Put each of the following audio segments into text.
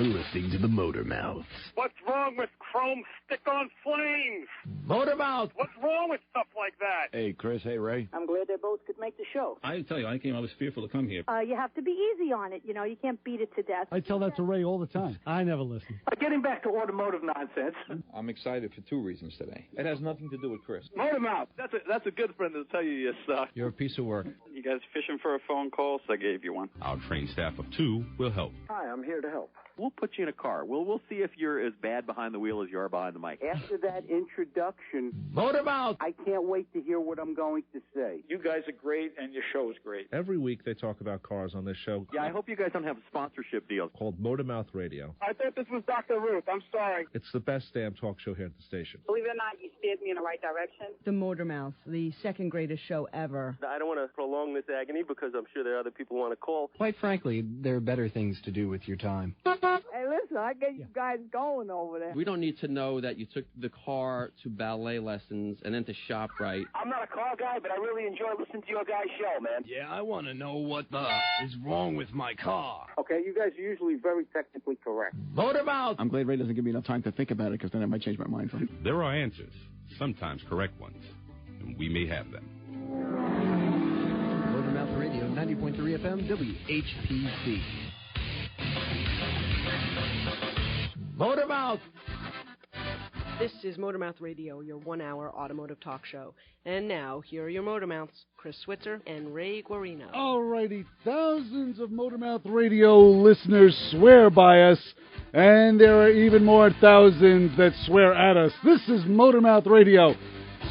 You're listening to the Motor Mouths. What's wrong with chrome stick-on flames? Motor Mouth! What's wrong with stuff like that? Hey, Chris. Hey, Ray. I'm glad they both could make the show. I tell you, I was fearful to come here. You have to be easy on it. You know, you can't beat it to death. I tell that to Ray all the time. I never listen. Getting back to automotive nonsense. I'm excited for two reasons today. It has nothing to do with Chris. Motor Mouth. That's a good friend to tell you you suck. You're a piece of work. You guys fishing for a phone call, so I gave you one. Our trained staff of 2 will help. Hi, I'm here to help. We'll put you in a car. We'll see if you're as bad behind the wheel as you are behind the mic. After that introduction, Motor Mouth! I can't wait to hear what I'm going to say. You guys are great, and your show is great. Every week they talk about cars on this show. Yeah, I hope you guys don't have a sponsorship deal. Called Motormouth Radio. I thought this was Dr. Ruth. I'm sorry. It's the best damn talk show here at the station. Believe it or not, you steered me in the right direction. The Motor Mouth, the second greatest show ever. I don't want to prolong this agony because I'm sure there are other people who want to call. Quite frankly, there are better things to do with your time. Hey, listen, I get you guys going over there. We don't need to know that you took the car to ballet lessons and then to ShopRite. I'm not a car guy, but I really enjoy listening to your guys' show, man. Yeah, I want to know what the is wrong with my car. Okay, you guys are usually very technically correct. Motor Mouth! I'm glad Ray doesn't give me enough time to think about it, because then I might change my mind. There are answers, sometimes correct ones, and we may have them. Motormouth Radio, 90.3 FM, WHPC. Motor Mouth! This is Motormouth Radio, your 1-hour automotive talk show. And now, here are your Motormouths, Chris Switzer and Ray Guarino. Alrighty, thousands of Motormouth Radio listeners swear by us, and there are even more thousands that swear at us. This is Motormouth Radio.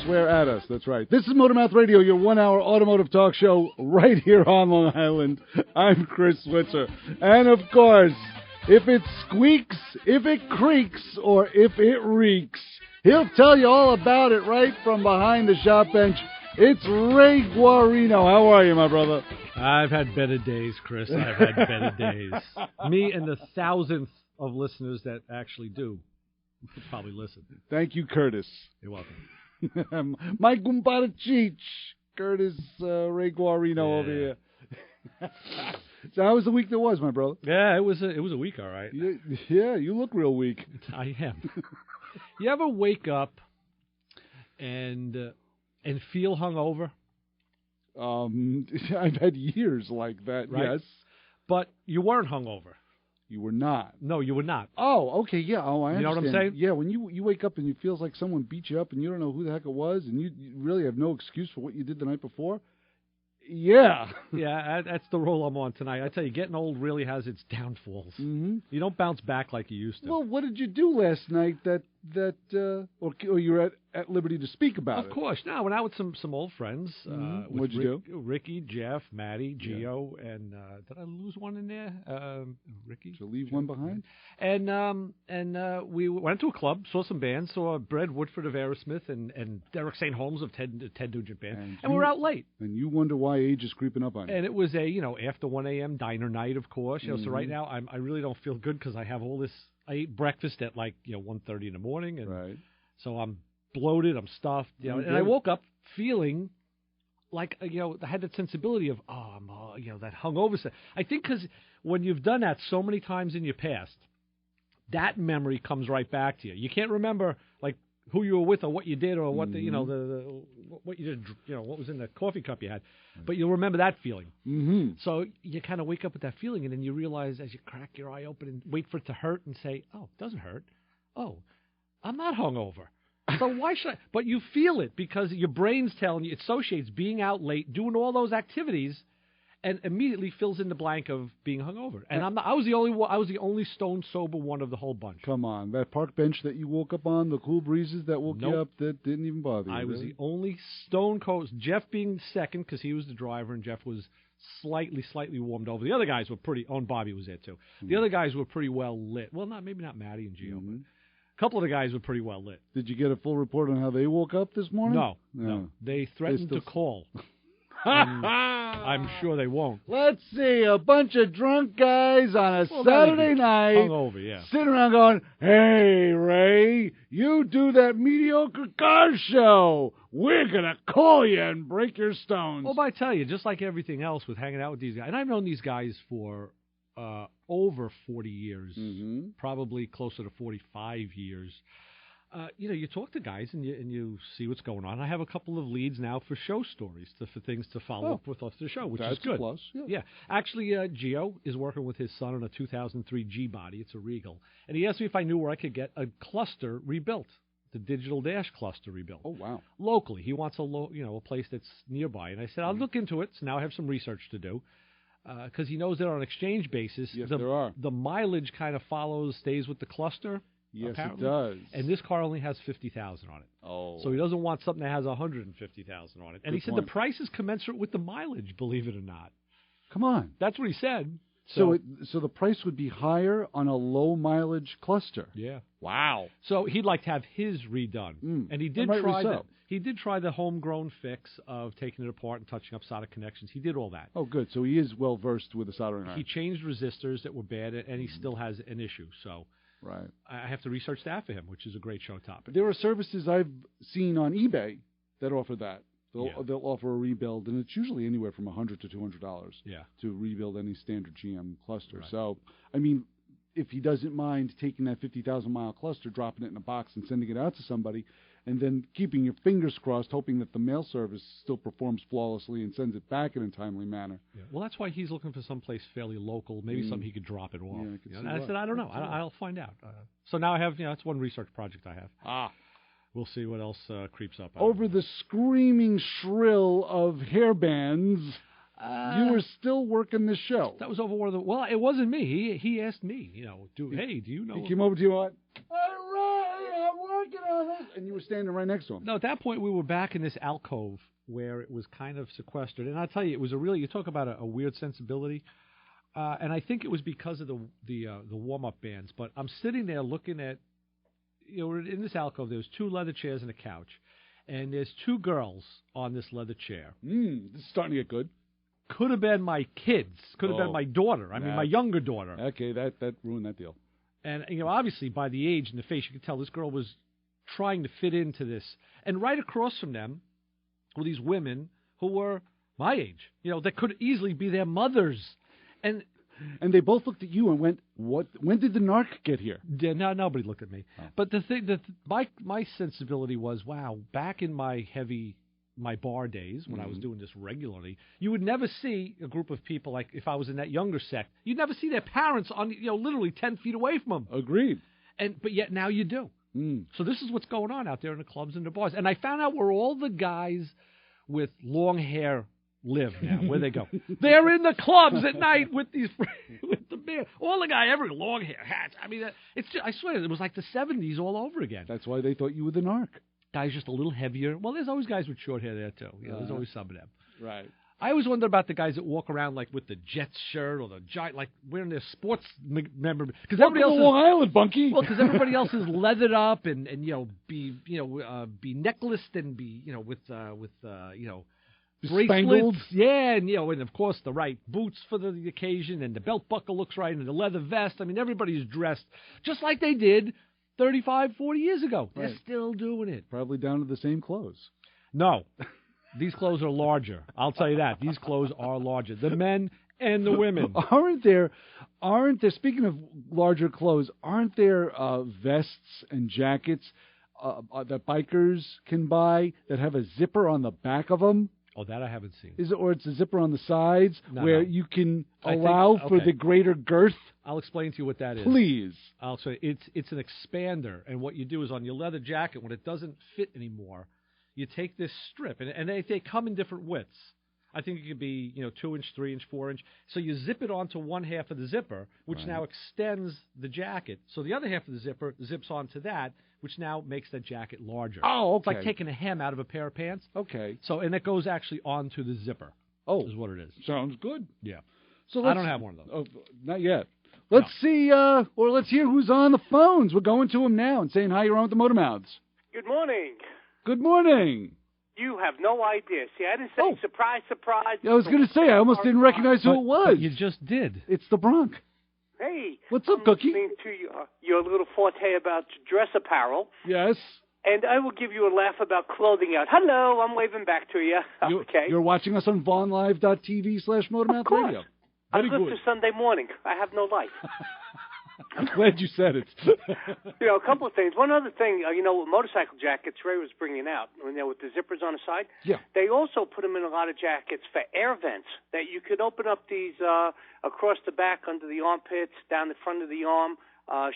Swear at us, that's right. This is Motormouth Radio, your 1-hour automotive talk show right here on Long Island. I'm Chris Switzer. And of course, if it squeaks, if it creaks, or if it reeks, he'll tell you all about it right from behind the shop bench. It's Ray Guarino. How are you, my brother? I've had better days, Chris. I've had better days. Me and the thousandth of listeners that actually do probably listen. Thank you, Curtis. You're welcome. My compadre Cheech, Curtis Ray Guarino over here. So how was the week that was, my brother? Yeah, it was a week, all right. Yeah, you look real weak. I am. You ever wake up and feel hungover? I've had years like that, right? Yes. But you weren't hungover. You were not. No, you were not. Oh, okay, yeah. Oh, I understand. You know what I'm saying? Yeah, when you wake up and it feels like someone beat you up and you don't know who the heck it was and you really have no excuse for what you did the night before. Yeah. Yeah, that's the role I'm on tonight. I tell you, getting old really has its downfalls. Mm-hmm. You don't bounce back like you used to. Well, what did you do last night or you were at liberty to speak about it? Of course. No, I went out with some old friends. What'd you do? Ricky, Jeff, Maddie, Gio, and did I lose one in there? Ricky. Did you leave one behind? And we went to a club, saw some bands, saw Brad Woodford of Aerosmith and Derek St. Holmes of Ted Nugent Band, and we were out late. And you wonder why age is creeping up on you. And it was a after 1 a.m. diner night, of course. So right now I really don't feel good because I have all this. I ate breakfast at 1:30 in the morning, and right. So I'm bloated, I'm stuffed, and I woke up feeling like I had that sensibility of I'm that hungover. I think because when you've done that so many times in your past, that memory comes right back to you. You can't remember who you were with or what you did or what what you did, what was in the coffee cup you had, but you'll remember that feeling. Mm-hmm. So you kind of wake up with that feeling, and then you realize as you crack your eye open and wait for it to hurt and say, "Oh, it doesn't hurt. Oh, I'm not hungover." So why should I? But you feel it because your brain's telling you, it associates being out late, doing all those activities, and immediately fills in the blank of being hungover. And I was the only stone sober one of the whole bunch. Come on, that park bench that you woke up on, the cool breezes that woke you up, that didn't even bother you. I was the only stone cold. Jeff being second because he was the driver, and Jeff was slightly warmed over. The other guys were pretty. Oh, and Bobby was there too. The other guys were pretty well lit. Well, maybe not Maddie and Gio, but a couple of the guys were pretty well lit. Did you get a full report on how they woke up this morning? No. They threatened to call. I'm sure they won't. Let's see, a bunch of drunk guys on a Saturday night, hungover, yeah, sitting around going, "Hey, Ray, you do that mediocre car show. We're going to call you and break your stones." Well, but I tell you, just like everything else with hanging out with these guys, and I've known these guys for over 40 years, Mm-hmm. probably closer to 45 years. You talk to guys and you see what's going on. I have a couple of leads now for show stories, for things to follow up with off the show, which is good. That's a plus. Yeah. Actually, Gio is working with his son on a 2003 G-Body. It's a Regal. And he asked me if I knew where I could get a cluster rebuilt, the digital dash cluster rebuilt. Oh, wow. Locally. He wants a place that's nearby. And I said, I'll look into it. So now I have some research to do. Because he knows that on an exchange basis, Yes, there are. the mileage kind of stays with the cluster. Yes, apparently. it does. And this car only has 50,000 on it. Oh. So he doesn't want something that has 150,000 on it. And Good he said point. the price is commensurate with the mileage, believe it or not. Come on. That's what he said. So the price would be higher on a low mileage cluster. Yeah. Wow. So he'd like to have his redone. And he did rightly try so. that. He did try the homegrown fix of taking it apart and touching up solder connections. He did all that. Oh, good. So he is well versed with the soldering iron. He changed resistors that were bad, and he still has an issue. So Right. I have to research that for him, which is a great show topic. There are services I've seen on eBay that offer that. Yeah. They'll offer a rebuild, and it's usually anywhere from $100 to $200 Yeah. to rebuild any standard GM cluster. Right. So, I mean, if he doesn't mind taking that 50,000-mile cluster, dropping it in a box, and sending it out to somebody, and then keeping your fingers crossed, hoping that the mail service still performs flawlessly and sends it back in a timely manner. Yeah. Well, that's why he's looking for someplace fairly local, maybe something he could drop it off. Yeah, I could see And I why. said, I don't know. I'll find out. So now I have, that's one research project I have. We'll see what else creeps up. Over the screaming shrill of hairbands, you were still working the show. That was over one of the. Well, it wasn't me. He asked me. Do you know? He came over to you and went, "All right, I'm working on this," and you were standing right next to him. No, at that point we were back in this alcove where it was kind of sequestered, and I'll tell you, it was you talk about a weird sensibility, and I think it was because of the warm up bands. But I'm sitting there looking at. In this alcove, there's 2 leather chairs and a couch, and there's 2 girls on this leather chair. This is starting to get good. Could have been my kids. Could have been my daughter. I mean, my younger daughter. Okay, that ruined that deal. And, obviously, by the age and the face, you could tell this girl was trying to fit into this. And right across from them were these women who were my age, that could easily be their mothers. And they both looked at you and went, "What? When did the narc get here?" Yeah, no, nobody looked at me. Oh. But the thing that my sensibility was, wow, back in my bar days when I was doing this regularly, you would never see a group of people like if I was in that younger sect, you'd never see their parents on literally 10 feet away from them. Agreed. But yet now you do. So this is what's going on out there in the clubs and the bars. And I found out where all the guys with long hair live now, where they go. They're in the clubs at night with the beer. All the guy, every long hair, hats. I mean, I swear, it was like the 70s all over again. That's why they thought you were the narc. Guys just a little heavier. Well, there's always guys with short hair there, too. There's always some of them. Right. I always wonder about the guys that walk around like with the Jets shirt or the giant, like wearing their sports member. Because everybody else is Long Island, Bunky. Well, because everybody else is leathered up and be necklaced and be with bracelets, yeah, and of course the right boots for the occasion, and the belt buckle looks right, and the leather vest. I mean, everybody's dressed just like they did 35, 40 years ago. Right. They're still doing it. Probably down to the same clothes. No, these clothes are larger. I'll tell you that. These clothes are larger. The men and the women. Aren't there, speaking of larger clothes, aren't there vests and jackets that bikers can buy that have a zipper on the back of them? Oh, that I haven't seen. Or it's a zipper on the sides where you can allow for the greater girth? I'll explain to you what that is. Please. I'll say it's an expander, and what you do is on your leather jacket, when it doesn't fit anymore, you take this strip, and they come in different widths. I think it could be 2-inch, 3-inch, 4-inch. So you zip it onto one half of the zipper, which now extends the jacket. So the other half of the zipper zips onto that, which now makes the jacket larger. Oh, okay. It's like taking a hem out of a pair of pants. Okay. So and it goes actually onto the zipper. Oh, is what it is. Sounds good. Yeah. So I don't have one of those. Oh, not yet. Let's see, or let's hear who's on the phones. We're going to them now and saying hi. You're on with the Motor Mouths. Good morning. Good morning. You have no idea. See, I didn't say surprise, surprise. Yeah, I was going to say, I almost didn't recognize who it was. But you just did. It's the Bronc. Hey. What's up, Cookie? Listening to your little forte about dress apparel. Yes. And I will give you a laugh about clothing out. Hello, I'm waving back to you. Okay. You're watching us on VaughnLive.tv/MotorMouthRadio. I Very live good. to Sunday morning. I have no life. I'm glad you said it. A couple of things. One other thing, motorcycle jackets Ray was bringing out, with the zippers on the side. Yeah. They also put them in a lot of jackets for air vents that you could open up these across the back, under the armpits, down the front of the arm,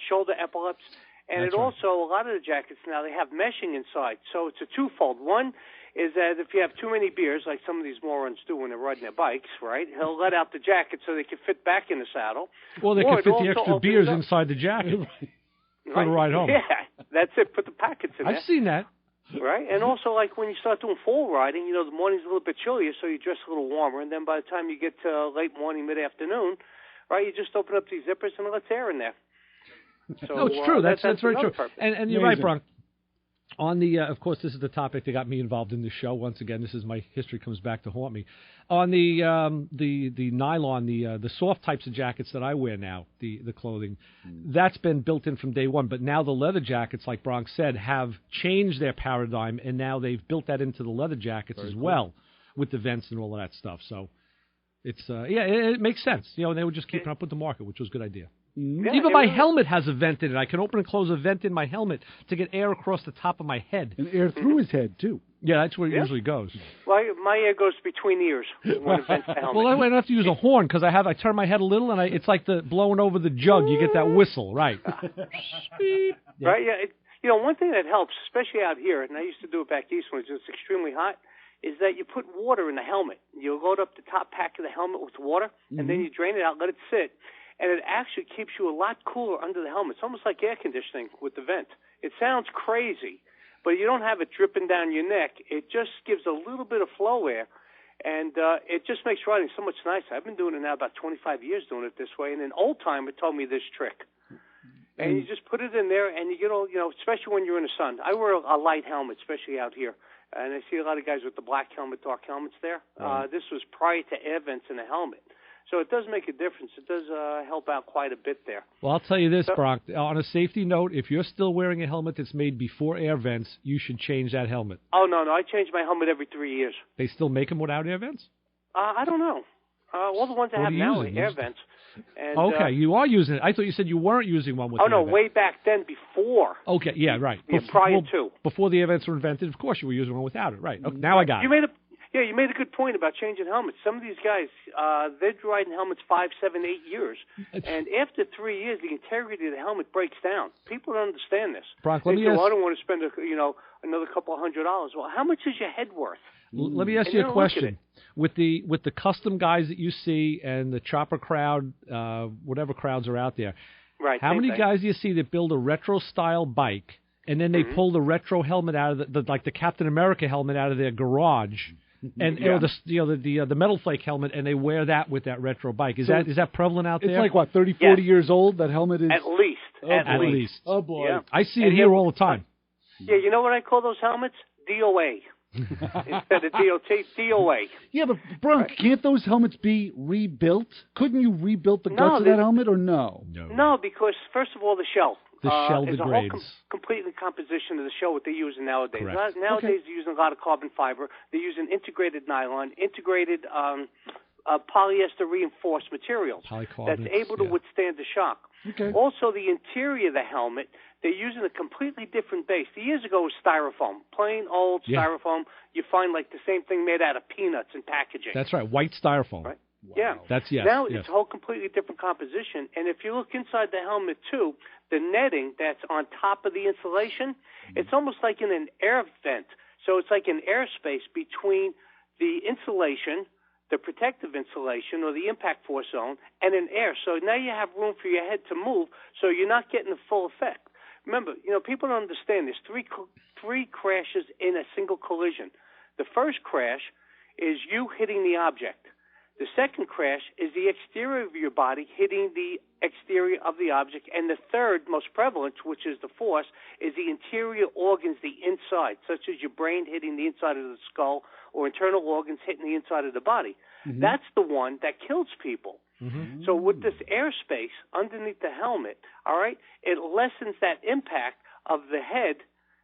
shoulder epaulets. And That's it right. also, a lot of the jackets now, they have meshing inside. So it's a twofold. One is that if you have too many beers, like some of these morons do when they're riding their bikes, right, he'll let out the jacket so they can fit back in the saddle. Well, they Or could it fit the also extra opens beers up. inside the jacket for Right? the ride home. Yeah, that's it. Put the packets in there. I've seen that. Right? And also, like, when you start doing fall riding, the morning's a little bit chillier, so you dress a little warmer, and then by the time you get to late morning, mid-afternoon, right, you just open up these zippers and it lets air in there. So, No, it's true. That's very another true. purpose. And you're right, Bronk. On the, of course, this is the topic that got me involved in this show. Once again, this is my history comes back to haunt me. On the nylon, the soft types of jackets that I wear now, the clothing, that's been built in from day one. But now the leather jackets, like Bronk said, have changed their paradigm, and now they've built that into the leather jackets as well, with the vents and all of that stuff. So it's it makes sense. They were just keeping up with the market, which was a good idea. Yeah, even my helmet has a vent in it. I can open and close a vent in my helmet to get air across the top of my head. And air through his head, too. Yeah, that's where it usually goes. Well, my ear goes between ears when it vents the helmet. Well, I don't have to use a horn because I turn my head a little, and it's like the blowing over the jug. You get that whistle, right? Right, yeah. One thing that helps, especially out here, and I used to do it back east when it was just extremely hot, is that you put water in the helmet. You load up the top pack of the helmet with water, and then you drain it out, let it sit. And it actually keeps you a lot cooler under the helmet. It's almost like air conditioning with the vent. It sounds crazy, but you don't have it dripping down your neck. It just gives a little bit of flow air, and it just makes riding so much nicer. I've been doing it now about 25 years doing it this way, and an old-timer told me this trick. And you just put it in there, and you get all, especially when you're in the sun. I wear a light helmet, especially out here. And I see a lot of guys with the black helmet, dark helmets there. This was prior to air vents in the helmet. So it does make a difference. It does help out quite a bit there. Well, I'll tell you this, Bronk. On a safety note, if you're still wearing a helmet that's made before air vents, you should change that helmet. Oh, no. I change my helmet every 3 years. They still make them without air vents? I don't know. All the ones I have now are air vents. And, okay, you are using it. I thought you said you weren't using one with Oh, the no, air vent. way back then before. Okay, yeah, right. Yeah, prior to. Before the air vents were invented, of course you were using one without it. Right. Okay, now I got it. You made a good point about changing helmets. Some of these guys, they're riding helmets 5, 7, 8 years. And after 3 years, the integrity of the helmet breaks down. People don't understand this. Bronk, They let me say, ask... well, I don't want to spend another couple $100. Well, how much is your head worth? Let me ask you a question. With the custom guys that you see and the chopper crowd, whatever crowds are out there, right? How many guys do you see that build a retro style bike and then they pull the retro helmet out of the Captain America helmet out of their garage, and or the metal flake helmet, and they wear that with that retro bike? Is that prevalent out there? It's like what, 30, 40 years old? That helmet is at least. At least. Oh boy, yeah. I see it here all the time. Yeah, you know what I call those helmets? DOA. Instead of DOT, DOA. Yeah, but Bronk, can't those helmets be rebuilt? Couldn't you rebuild the guts of that helmet, or no? No, because first of all, the shell. The shell is degrades. a whole completely composition of the shell what they're using nowadays. Correct. Nowadays they're using a lot of carbon fiber. They're using integrated nylon, integrated polyester reinforced materials that's able to withstand the shock. Okay. Also, the interior of the helmet, they're using a completely different base. Years ago, it was styrofoam, plain old styrofoam. You find like the same thing made out of peanuts in packaging. That's right, white styrofoam. Right. Wow. Yeah. That's Now it's a whole completely different composition. And if you look inside the helmet too, the netting that's on top of the insulation, it's almost like in an air vent. So it's like an airspace between the insulation, the protective insulation or the impact force zone, and an air. So now you have room for your head to move, so you're not getting the full effect. Remember, people don't understand this. Three crashes in a single collision. The first crash is you hitting the object. The second crash is the exterior of your body hitting the exterior of the object. And the third, most prevalent, which is the force, is the interior organs, the inside, such as your brain hitting the inside of the skull or internal organs hitting the inside of the body. Mm-hmm. That's the one that kills people. Mm-hmm. So with this airspace underneath the helmet, all right, it lessens that impact of the head,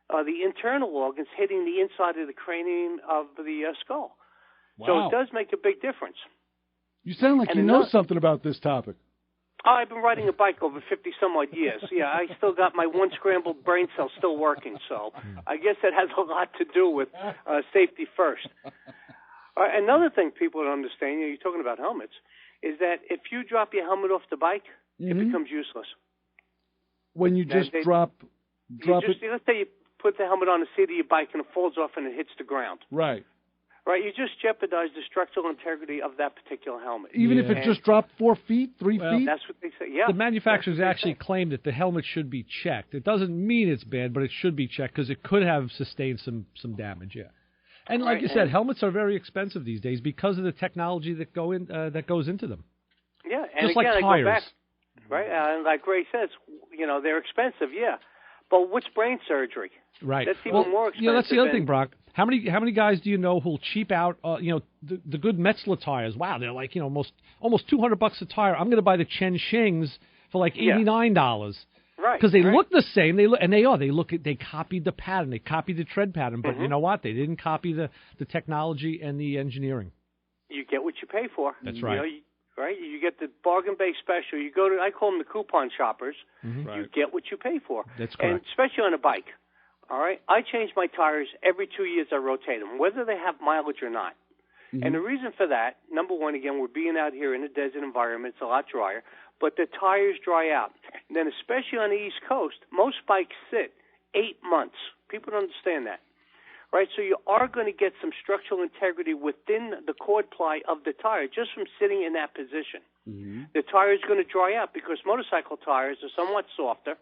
the internal organs hitting the inside of the cranium of the skull. Wow. So it does make a big difference. You sound like you know something about this topic. Oh, I've been riding a bike over 50-some-odd years. Yeah, I still got my one scrambled brain cell still working, so I guess it has a lot to do with safety first. Another thing people don't understand, you're talking about helmets, is that if you drop your helmet off the bike, it becomes useless. When you just drop it? Let's say you put the helmet on the seat of your bike and it falls off and it hits the ground. Right. Right, you just jeopardize the structural integrity of that particular helmet. Even if it just dropped 4 feet, 3 feet? That's what they say, yeah. The manufacturers actually claim that the helmet should be checked. It doesn't mean it's bad, but it should be checked because it could have sustained some damage, yeah. And like you said, helmets are very expensive these days because of the technology that goes into them. Yeah, and just again, like tires. I go back, right? And like Ray says, they're expensive, yeah. But what's brain surgery? Right. That's even more expensive. That's the other thing, Brock. How many guys do you know who'll cheap out? The good Metzler tires. Wow, they're like almost $200 a tire. I'm going to buy the Chen Shings for like $89. Right. Because they look the same. They copied the pattern. They copied the tread pattern. But you know what? They didn't copy the technology and the engineering. You get what you pay for. That's right. You get the bargain base special. You go to, I call them the coupon shoppers. Mm-hmm. You get what you pay for. That's correct. And especially on a bike. All right, I change my tires every 2 years. I rotate them, whether they have mileage or not. Mm-hmm. And the reason for that, number one, again, we're being out here in a desert environment. It's a lot drier, but the tires dry out. And then especially on the East Coast, most bikes sit 8 months. People don't understand that, right? So you are going to get some structural integrity within the cord ply of the tire just from sitting in that position. Mm-hmm. The tire is going to dry out because motorcycle tires are somewhat softer.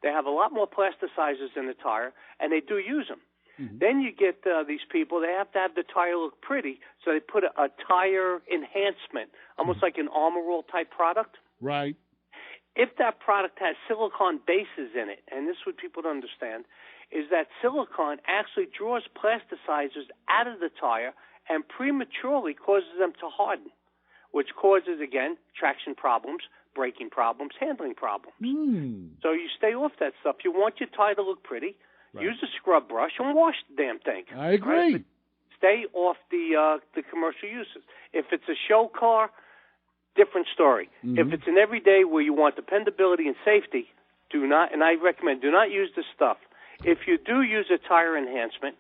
They have a lot more plasticizers in the tire, and they do use them. Mm-hmm. Then you get these people, they have to have the tire look pretty, so they put a tire enhancement, almost like an Armor All type product. Right. If that product has silicone bases in it, and this is what people don't understand, is that silicone actually draws plasticizers out of the tire and prematurely causes them to harden, which causes, again, traction problems, braking problems, handling problems. So you stay off that stuff. You want your tire to look pretty. Right. Use a scrub brush and wash the damn thing. I agree. Right? Stay off the commercial uses. If it's a show car, different story. Mm-hmm. If it's an everyday where you want dependability and safety, do not use this stuff. If you do use a tire enhancement,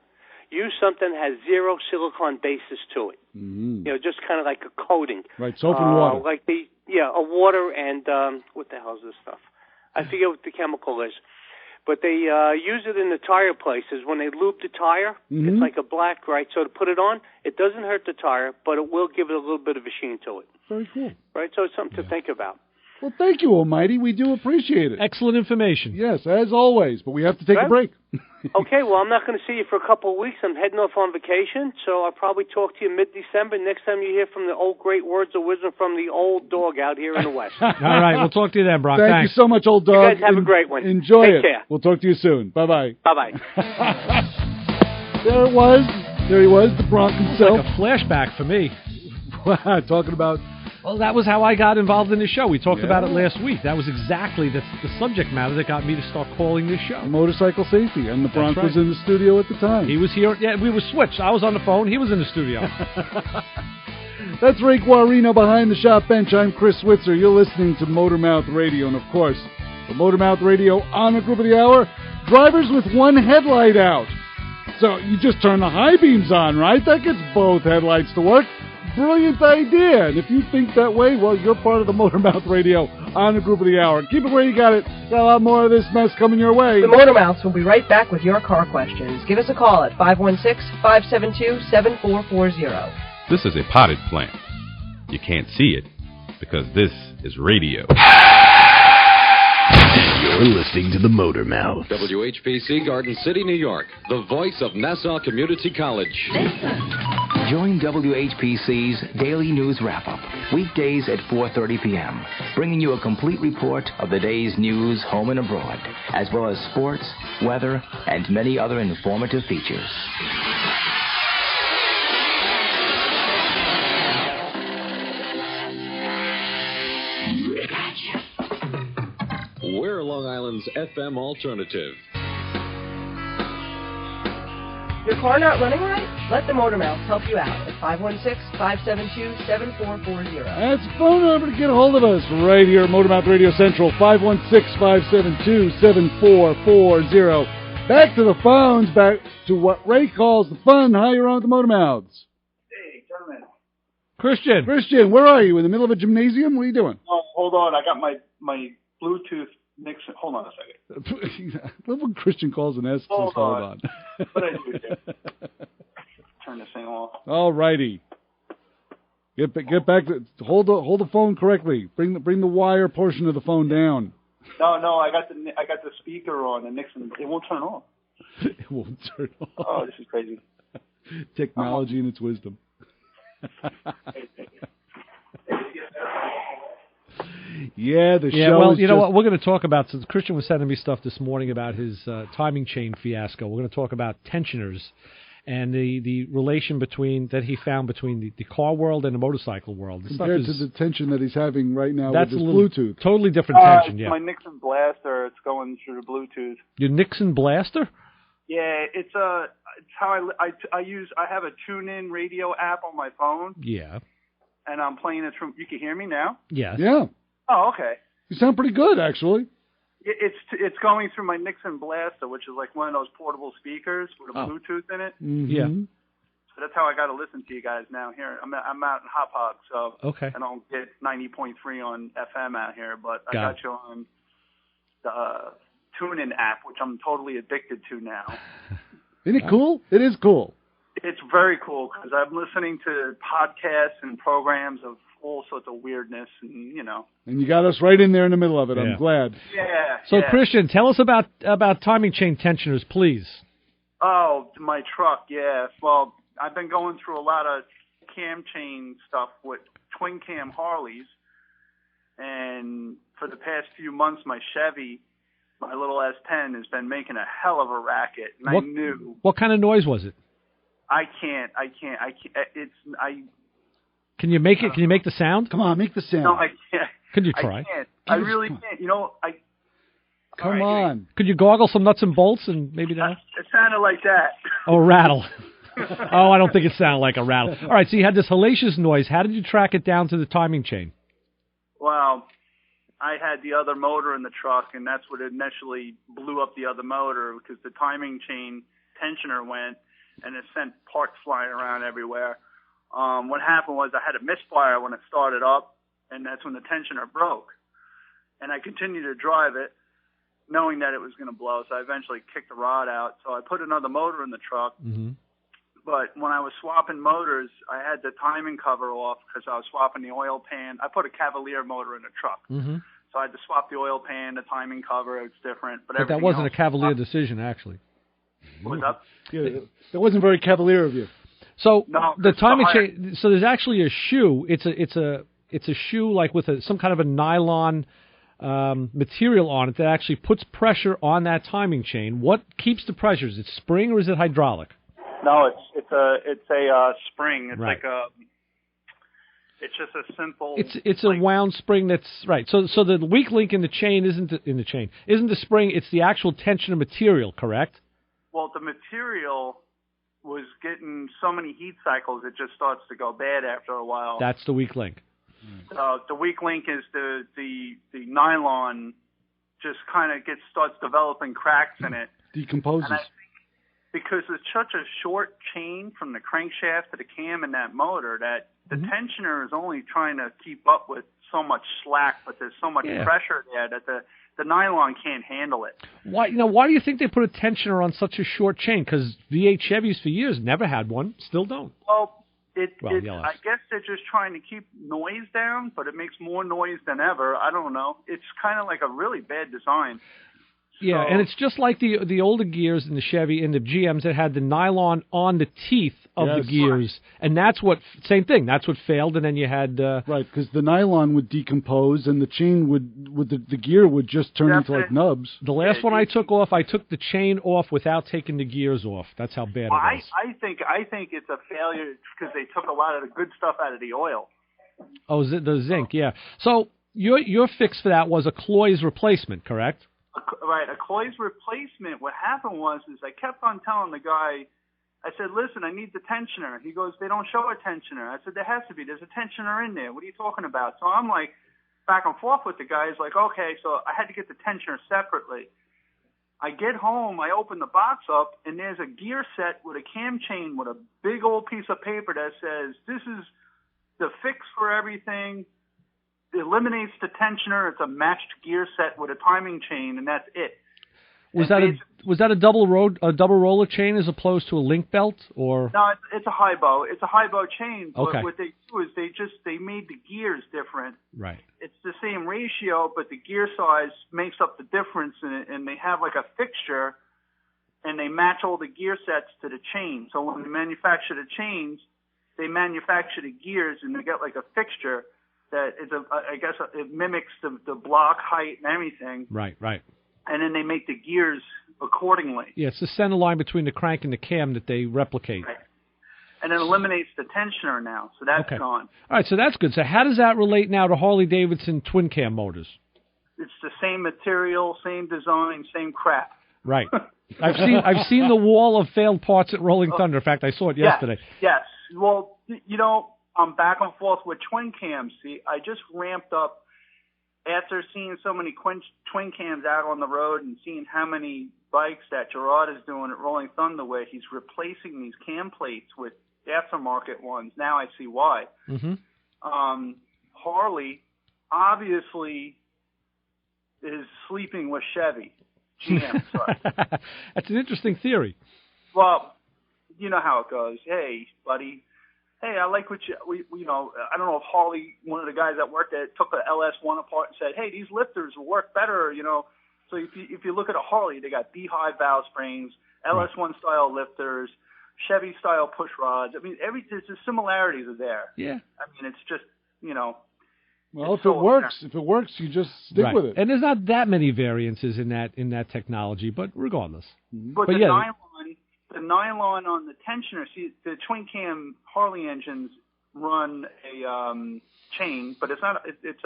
use something that has zero silicone basis to it. Mm-hmm. Just kind of like a coating. Right, soap and water. Like a water and, what the hell is this stuff? I forget what the chemical is. But they use it in the tire places. When they lube the tire, it's like a black, right? So to put it on, it doesn't hurt the tire, but it will give it a little bit of a sheen to it. Very cool. Right, so it's something to think about. Well, thank you, Almighty. We do appreciate it. Excellent information. Yes, as always, but we have to take a break. Okay, well, I'm not going to see you for a couple of weeks. I'm heading off on vacation, so I'll probably talk to you mid-December. Next time you hear from the old great words of wisdom from the old dog out here in the West. All right, we'll talk to you then, Brock. Thank you so much, old dog. You guys have a great one. Enjoy Take it. care. We'll talk to you soon. Bye-bye. Bye-bye. There he was, the Bronx himself. Like a flashback for me. Talking about... Well, that was how I got involved in the show. We talked about it last week. That was exactly the subject matter that got me to start calling this show. Motorcycle safety, and the Bronx was in the studio at the time. He was here. Yeah, we were switched. I was on the phone. He was in the studio. That's Ray Guarino behind the shop bench. I'm Chris Switzer. You're listening to Motormouth Radio, and of course, the Motormouth Radio Honor Group of the Hour, drivers with one headlight out. So you just turn the high beams on, right? That gets both headlights to work. Brilliant idea. And if you think that way, well, you're part of the Motormouth Radio Honor Group of the Hour. Keep it where you got it. Got a lot more of this mess coming your way. The Motormouths will be right back with your car questions. Give us a call at 516-572-7440. This is a potted plant. You can't see it because this is radio. You're listening to the Motormouth. WHPC, Garden City, New York. The voice of Nassau Community College. Join WHPC's Daily News Wrap-Up, weekdays at 4:30 p.m., bringing you a complete report of the day's news home and abroad, as well as sports, weather, and many other informative features. We're Long Island's FM alternative. Your car not running right? Let the Motormouths help you out at 516-572-7440. That's the phone number to get a hold of us right here at Motormouth Radio Central, 516-572-7440. Back to the phones, back to what Ray calls the fun. How you on with the Motormouths? Hey, gentlemen. Christian, where are you? In the middle of a gymnasium? What are you doing? Oh, hold on. I got my Bluetooth Nixon. Hold on a second. I love when Christian calls and asks us, hold on. What did I do here? Turn this thing off. All righty. Get back to hold the phone correctly. Bring the wire portion of the phone down. No, I got the speaker on, and Nixon. It won't turn on. It won't turn on. Oh, this is crazy. Technology and its wisdom. Yeah, the show. Well, you know what? We're going to talk about, since Christian was sending me stuff this morning about his timing chain fiasco, we're going to talk about tensioners and the relation that he found between the car world and the motorcycle world. Compared to the tension that he's having right now with his a Bluetooth. Totally different tension, yeah. My Nixon Blaster, it's going through the Bluetooth. Your Nixon Blaster? Yeah, it's how I have a tune-in radio app on my phone. Yeah. And I'm playing it from. You can hear me now? Yes. Yeah. Oh, okay. You sound pretty good, actually. It's going through my Nixon Blaster, which is like one of those portable speakers with a Bluetooth in it. Mm-hmm. Yeah. So that's how I got to listen to you guys now. Here, I'm out in Hop Hog, so okay. I don't get 90.3 on FM out here, but I got you on the TuneIn app, which I'm totally addicted to now. Isn't it cool? It is cool. It's very cool because I'm listening to podcasts and programs of all sorts of weirdness, and And you got us right in there in the middle of it. I'm glad. Yeah. So, Christian, tell us about timing chain tensioners, please. Oh, my truck, yeah. Well, I've been going through a lot of cam chain stuff with twin cam Harleys, and for the past few months, my Chevy, my little S10, has been making a hell of a racket. And I knew. What kind of noise was it? I can't. Can you make it? Can you make the sound? Come on, make the sound. No, I can't. Could you try? I can't. I really can't. Come on. Could you gargle some nuts and bolts and maybe that? It sounded like that. Oh, rattle. Oh, I don't think it sounded like a rattle. All right, so you had this hellacious noise. How did you track it down to the timing chain? Well, I had the other motor in the truck, and that's what initially blew up the other motor because the timing chain tensioner went, and it sent parts flying around everywhere. What happened was I had a misfire when it started up, and that's when the tensioner broke. And I continued to drive it, knowing that it was going to blow, so I eventually kicked the rod out. So I put another motor in the truck. Mm-hmm. But when I was swapping motors, I had the timing cover off because I was swapping the oil pan. I put a Cavalier motor in the truck. Mm-hmm. So I had to swap the oil pan, the timing cover. It's different. But that wasn't a Cavalier decision, actually. What's up? Yeah, that wasn't very Cavalier of you. So the timing chain. So there's actually a shoe. It's a shoe like with some kind of a nylon material on it that actually puts pressure on that timing chain. What keeps the pressure? Is it spring or is it hydraulic? No, it's a spring. It's right. like it's just a simple. It's a wound spring that's right. So the weak link in the chain isn't the spring. It's the actual tensioner material, correct? Well, the material was getting so many heat cycles, it just starts to go bad after a while. That's the weak link. The weak link is the nylon just kind of starts developing cracks in it. Decomposes. And I think because it's such a short chain from the crankshaft to the cam in that motor that the tensioner is only trying to keep up with so much slack, but there's so much pressure there that the nylon can't handle it. Why do you think they put a tensioner on such a short chain? Because V8 Chevys for years never had one, still don't. Well, I guess they're just trying to keep noise down, but it makes more noise than ever. I don't know. It's kind of like a really bad design. Yeah, and it's just like the older gears in the Chevy and the GMs that had the nylon on the teeth of the gears, and that's what failed. And then you had right, because the nylon would decompose and the chain the gear would just turn into like nubs. The last one I took off, I took the chain off without taking the gears off. That's how bad it was. I think it's a failure because they took a lot of the good stuff out of the oil. Oh, the zinc, yeah. So your fix for that was a cloys replacement, correct? Right, a cloys replacement. What happened was I kept on telling the guy, I said, listen, I need the tensioner. He goes, they don't show a tensioner. I said, there has to be. There's a tensioner in there. What are you talking about? So I'm like back and forth with the guy. He's like, okay, so I had to get the tensioner separately. I get home, I open the box up, and there's a gear set with a cam chain with a big old piece of paper that says, this is the fix for everything. It eliminates the tensioner. It's a matched gear set with a timing chain, and that's it. Was that a double roller chain as opposed to a link belt, or? No, it's a high bow. It's a high bow chain. But okay. What they do is they made the gears different. Right. It's the same ratio, but the gear size makes up the difference in it, and they have like a fixture, and they match all the gear sets to the chain. So when they manufacture the chains, they manufacture the gears, and they get like a fixture that is I guess it mimics the block height and everything. Right. And then they make the gears accordingly. Yeah, it's the center line between the crank and the cam that they replicate. Right. And it eliminates the tensioner now, so that's gone. All right, so that's good. So how does that relate now to Harley-Davidson twin cam motors? It's the same material, same design, same crap. Right. I've seen the wall of failed parts at Rolling Thunder. In fact, I saw it yesterday. Yes. Well, I'm back and forth with twin cams. See, I just ramped up after seeing so many twin cams out on the road and seeing how many bikes that Gerard is doing at Rolling Thunder where he's replacing these cam plates with aftermarket ones. Now I see why. Mm-hmm. Harley obviously is sleeping with Chevy. GM, sorry. That's an interesting theory. Well, you know how it goes. Hey, buddy. Hey, I like what I don't know if Harley, one of the guys that worked at it, took the LS1 apart and said, hey, these lifters will work better, So if you look at a Harley, they got beehive valve springs, LS1 style lifters, Chevy style push rods. I mean, the similarities are there. Yeah. I mean, it's just, Well, if it works, you just stick with it. And there's not that many variances in that technology, but regardless. But the nylon on the tensioner, see, the twin cam Harley engines run a chain, but it's not. It's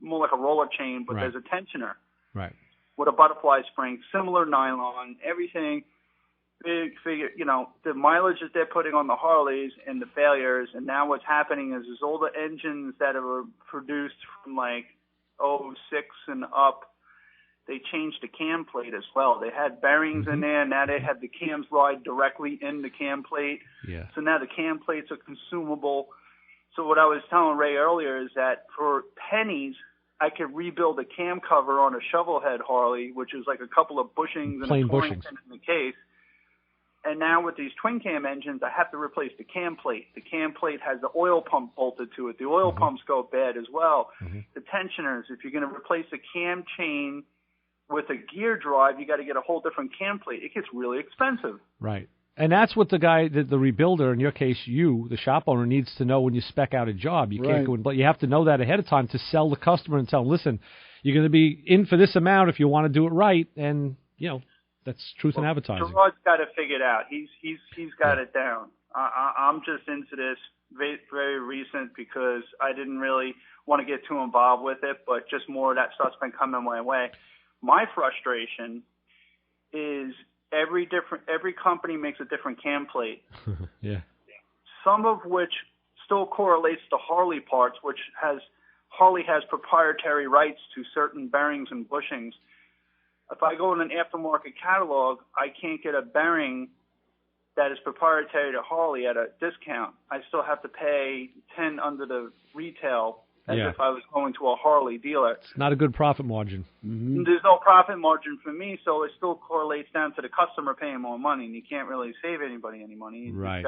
more like a roller chain, but there's a tensioner. Right. With a butterfly spring, similar nylon, everything. Big figure, the mileage that they're putting on the Harleys and the failures, and now what's happening is all the engines that were produced from like 06 and up, they changed the cam plate as well. They had bearings in there, now they have the cams ride directly in the cam plate. Yeah. So now the cam plates are consumable. So what I was telling Ray earlier is that for pennies, I could rebuild a cam cover on a shovelhead Harley, which is like a couple of bushings and a touring pin in the case. And now with these twin cam engines, I have to replace the cam plate. The cam plate has the oil pump bolted to it. The oil pumps go bad as well. The tensioners, if you're going to replace a cam chain with a gear drive, you got to get a whole different cam plate. It gets really expensive. Right. And that's what the guy, the rebuilder, in your case, you, the shop owner, needs to know when you spec out a job. You can't go in, but you have to know that ahead of time to sell the customer and tell them, listen, you're going to be in for this amount if you want to do it right. And, that's truth in advertising. Gerard's got it figured out. He's got it down. I'm just into this very, very recent because I didn't really want to get too involved with it, but just more of that stuff's been coming my way. My frustration is every company makes a different cam plate. Yeah. Some of which still correlates to Harley parts, which Harley has proprietary rights to certain bearings and bushings. If I go in an aftermarket catalog, I can't get a bearing that is proprietary to Harley at a discount. I still have to pay 10 under the retail as if I was going to a Harley dealer. It's not a good profit margin. Mm-hmm. There's no profit margin for me, so it still correlates down to the customer paying more money, and you can't really save anybody any money. Right.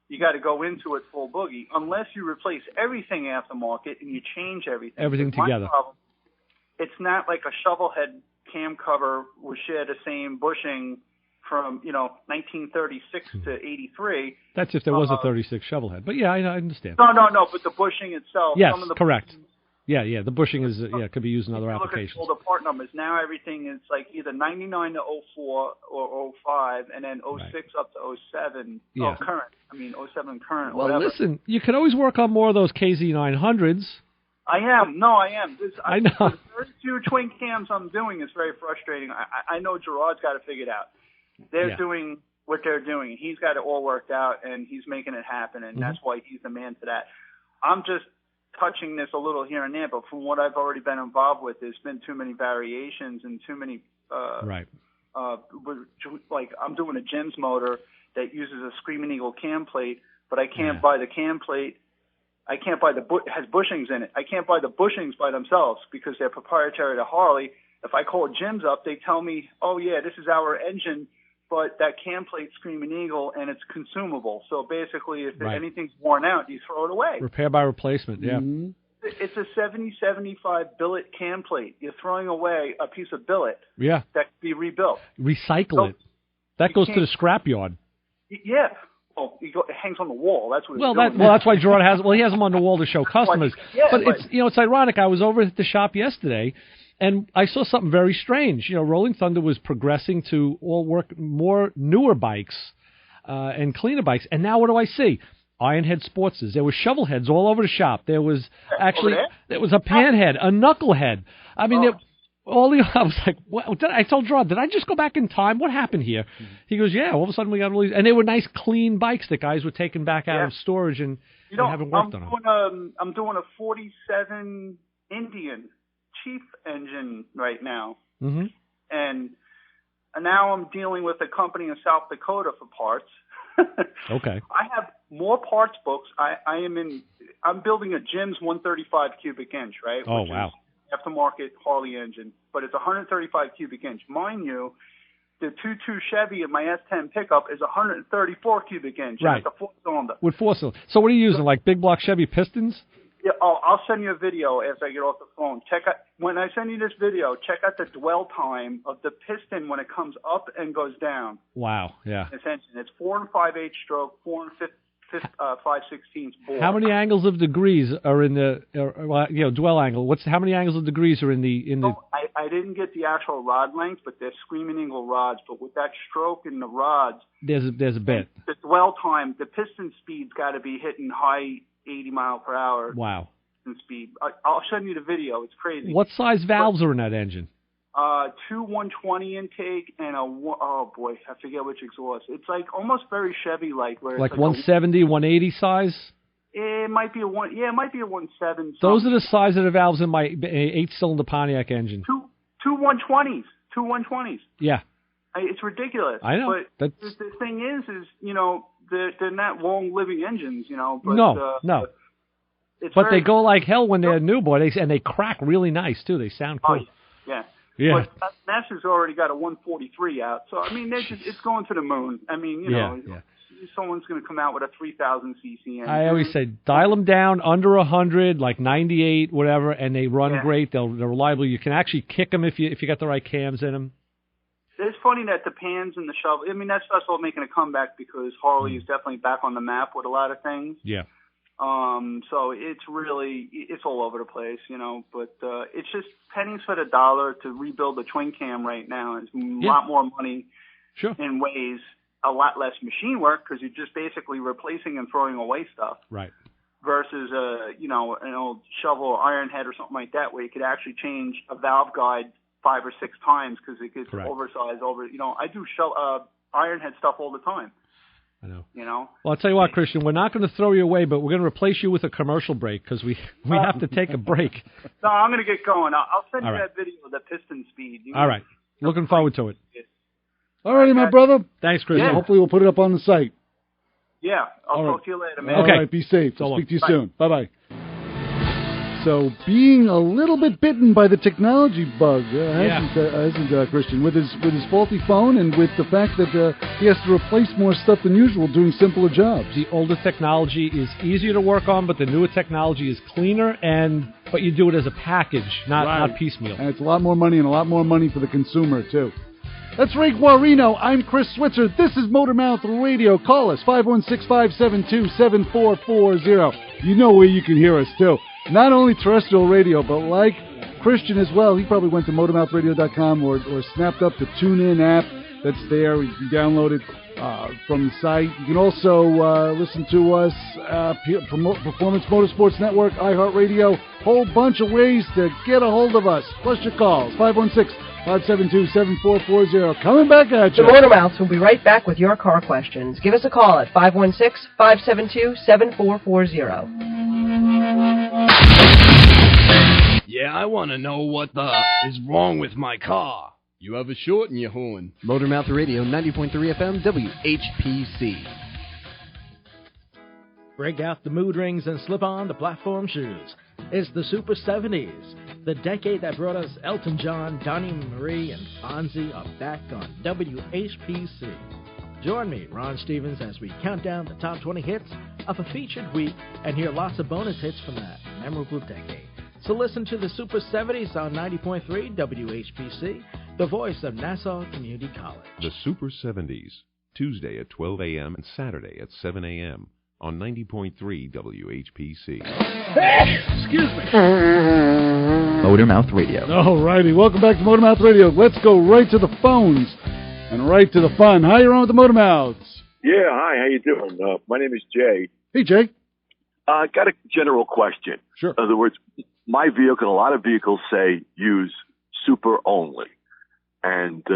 You got to go into it full boogie, unless you replace everything aftermarket and you change everything. Everything together. Problem, it's not like a shovelhead cam cover will share the same bushing from 1936 to 83. That's if there was a 36 shovelhead. But yeah, I understand. No. But the bushing itself. Yes, some of the correct. Yeah. The bushing is could be used in other applications. Look at all the part numbers. Now everything is like either 99 to 04 or 05, and then 06 up to 07. Yeah. Oh, current. 07 current. Well, whatever. Listen, you can always work on more of those KZ900s. I am. I know. The first few twin cams I'm doing is very frustrating. I know Gerard's got it figured out. They're doing what they're doing. He's got it all worked out, and he's making it happen, and that's why he's the man for that. I'm just touching this a little here and there, but from what I've already been involved with, there's been too many variations and too many. Right. Like I'm doing a Jim's motor that uses a Screaming Eagle cam plate, but I can't buy the cam plate. I can't buy has bushings in it. I can't buy the bushings by themselves because they're proprietary to Harley. If I call Jim's up, they tell me, oh yeah, this is our engine, but that cam plate's Screaming Eagle and it's consumable. So basically, if anything's worn out, you throw it away. Repair by replacement, yeah. Mm-hmm. It's a 70-75 billet cam plate. You're throwing away a piece of billet that can be rebuilt. Recycle it. That goes to the scrapyard. Yeah. Well, it hangs on the wall. That's what. That's why Gerard has. Well, he has them on the wall to show customers. But it's ironic. I was over at the shop yesterday, and I saw something very strange. Rolling Thunder was progressing to all work more newer bikes and cleaner bikes, and now what do I see? Ironhead Sportsters. There were shovel heads all over the shop. There was there was a panhead, a knucklehead. I mean, I was like, what? I told Gerard, did I just go back in time? What happened here? He goes, yeah. All of a sudden we got all these, and they were nice, clean bikes that guys were taking back out of storage and haven't worked on them. I'm doing a 47 Indian Chief engine right now, and now I'm dealing with a company in South Dakota for parts. Okay. I have more parts books. I'm building a Jim's 135 cubic inch, right? Oh, which wow. Is aftermarket Harley engine, but it's 135 cubic inch. Mind you, the 2.2 Chevy in my S10 pickup is 134 cubic inch. Right. It's a 4-cylinder. With 4-cylinder. So what are you using, like big block Chevy pistons? Yeah, I'll send you a video after I get off the phone. When I send you this video, check out the dwell time of the piston when it comes up and goes down. Wow, yeah. It's 4 5/8 stroke, 4 5/16 bore. How many angles of degrees are in the dwell angle? How many angles of degrees are in the? I didn't get the actual rod length, but they're Screaming Eagle rods. But with that stroke in the rods, there's a bit. The dwell time, the piston speed's got to be hitting high 80 mile per hour. Wow. Speed. I'll send you the video. It's crazy. What size valves are in that engine? 2 120 intake and I forget which exhaust. It's like almost very Chevy-like. Where like 170, 180 size? It might be a 1.7. Those are the size of the valves in my 8-cylinder Pontiac engine. Two 120s. 2 120s. Yeah. It's ridiculous. I know. But the thing is they're not long-living engines, But, no. But they go like hell when they're new, boy. And they crack really nice, too. They sound cool. Yeah. Yeah. But NASA's already got a 143 out. So, I mean, it's going to the moon. I mean, someone's going to come out with a 3,000 cc engine. I always say, dial them down under 100, like 98, whatever, and they run great. They're reliable. You can actually kick them if you got the right cams in them. It's funny that the pans and the shovel, I mean, that stuff's all making a comeback because Harley is definitely back on the map with a lot of things. Yeah. So it's all over the place, but it's just pennies for the dollar to rebuild the twin cam right now. It's a lot more money in ways, a lot less machine work because you're just basically replacing and throwing away stuff. Right. Versus, an old shovel or iron head or something like that where you could actually change a valve guide 5 or 6 times because it gets oversized I do iron head stuff all the time. I know. Well, I'll tell you what, Christian, we're not going to throw you away, but we're going to replace you with a commercial break because we have to take a break. No, I'm going to get going. I'll send you that video of the piston speed. All right. Looking forward to it. All righty, my brother. Thanks, Christian. Yeah. Hopefully we'll put it up on the site. Yeah. I'll talk to you later, man. Okay. All right. Be safe. I'll speak to you soon. Bye-bye. So being a little bit bitten by the technology bug, hasn't Christian, with his faulty phone and with the fact that he has to replace more stuff than usual doing simpler jobs. The older technology is easier to work on, but the newer technology is cleaner, but you do it as a package, not piecemeal. And it's a lot more money and a lot more money for the consumer, too. That's Ray Guarino. I'm Chris Switzer. This is Motormouth Radio. Call us, 516-572-7440. You know where you can hear us, too. Not only terrestrial radio, but like Christian as well. He probably went to motormouthradio.com or snapped up the TuneIn app that's there. You can download it from the site. You can also listen to us, Performance Motorsports Network, iHeartRadio, whole bunch of ways to get a hold of us, plus your calls, 572-7440. Coming back at you. The Motormouths will be right back with your car questions. Give us a call at 516-572-7440. Yeah, I want to know what the is wrong with my car. You have a short in your horn. Motormouth Radio, 90.3 FM, WHPC. Break out the mood rings and slip on the platform shoes. It's the Super 70s. The decade that brought us Elton John, Donnie Marie, and Fonzie are back on WHPC. Join me, Ron Stevens, as we count down the top 20 hits of a featured week and hear lots of bonus hits from that memorable decade. So listen to the Super 70s on 90.3 WHPC, the voice of Nassau Community College. The Super 70s, Tuesday at 12 a.m. and Saturday at 7 a.m. on 90.3 WHPC. Excuse me. Motormouth Radio. All righty. Welcome back to Motormouth Radio. Let's go right to the phones and right to the fun. How you on with the Motormouths? Yeah, hi. How you doing? My name is Jay. Hey, Jay. Got a general question. Sure. In other words, my vehicle, a lot of vehicles say use super only. And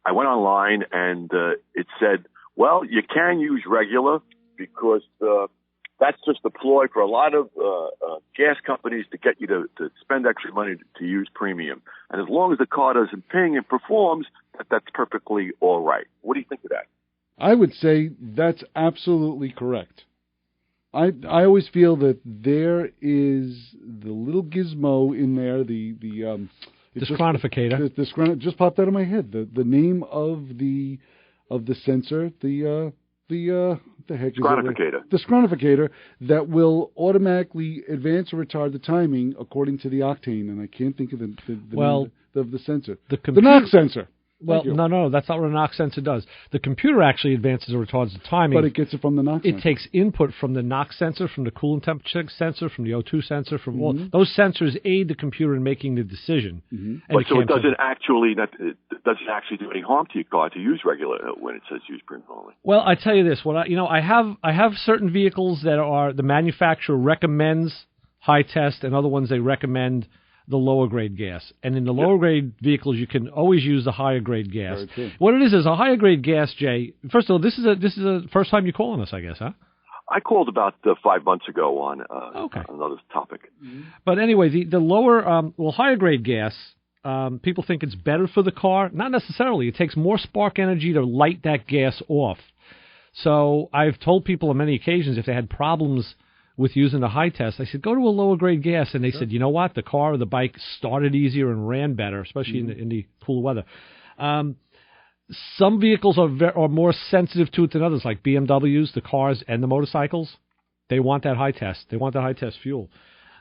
I went online and it said, well, you can use regular because that's just a ploy for a lot of gas companies to get you to spend extra money to use premium. And as long as the car doesn't ping and performs, that's perfectly all right. What do you think of that? I would say that's absolutely correct. I always feel that there is the little gizmo in there, the Disqualificator. Just popped out of my head. The name of the sensor, the heck is Scronificator. The scronificator that will automatically advance or retard the timing according to the octane, and I can't think of the name of the sensor. The knock sensor. Well, no, that's not what a knock sensor does. The computer actually advances or retards the timing. But it gets it from the knock sensor. It takes input from the knock sensor, from the coolant temperature sensor, from the O2 sensor, from all those sensors aid the computer in making the decision. Mm-hmm. But so it doesn't actually do any harm to your car to use regular when it says use premium only. Well, I tell you this: I have certain vehicles that are the manufacturer recommends high test, and other ones they recommend the lower grade gas. And in the lower grade vehicles, you can always use the higher grade gas. What it is a higher grade gas, Jay. First of all, this is the first time you're calling us, I guess, huh? I called about 5 months ago on another topic. But anyway, the lower, higher grade gas, people think it's better for the car. Not necessarily. It takes more spark energy to light that gas off. So I've told people on many occasions if they had problems with using the high test, I said, go to a lower grade gas. And they said, you know what? The car or the bike started easier and ran better, especially in the cool weather. Some vehicles are more sensitive to it than others, like BMWs, the cars, and the motorcycles. They want that high test. They want that high test fuel.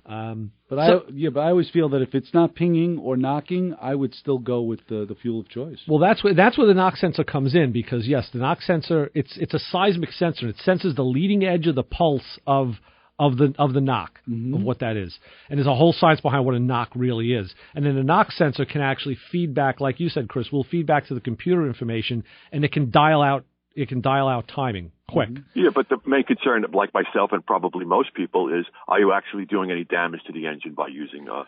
But I always feel that if it's not pinging or knocking, I would still go with the fuel of choice. Well, that's where the knock sensor comes in, because yes, the knock sensor it's a seismic sensor. It senses the leading edge of the pulse of the knock, of what that is. And there's a whole science behind what a knock really is. And then the knock sensor can actually feed back, like you said, Chris, will feed back to the computer information, and it can dial out timing quick. Yeah, but the main concern, like myself and probably most people, is are you actually doing any damage to the engine by using a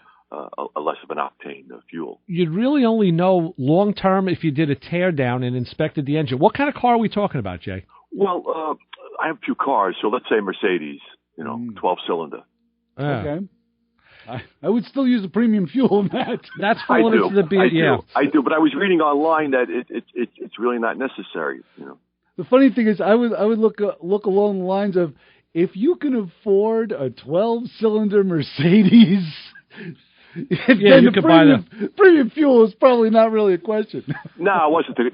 less of an octane fuel? You'd really only know long term if you did a tear down and inspected the engine. What kind of car are we talking about, Jay? Well, I have two cars, so let's say Mercedes, 12-cylinder. Okay. I would still use a premium fuel in that. That's falling into the I do, but I was reading online that it's really not necessary. The funny thing is, I would look along the lines of, if you can afford a 12-cylinder Mercedes, you could buy them. Premium fuel is probably not really a question. No, it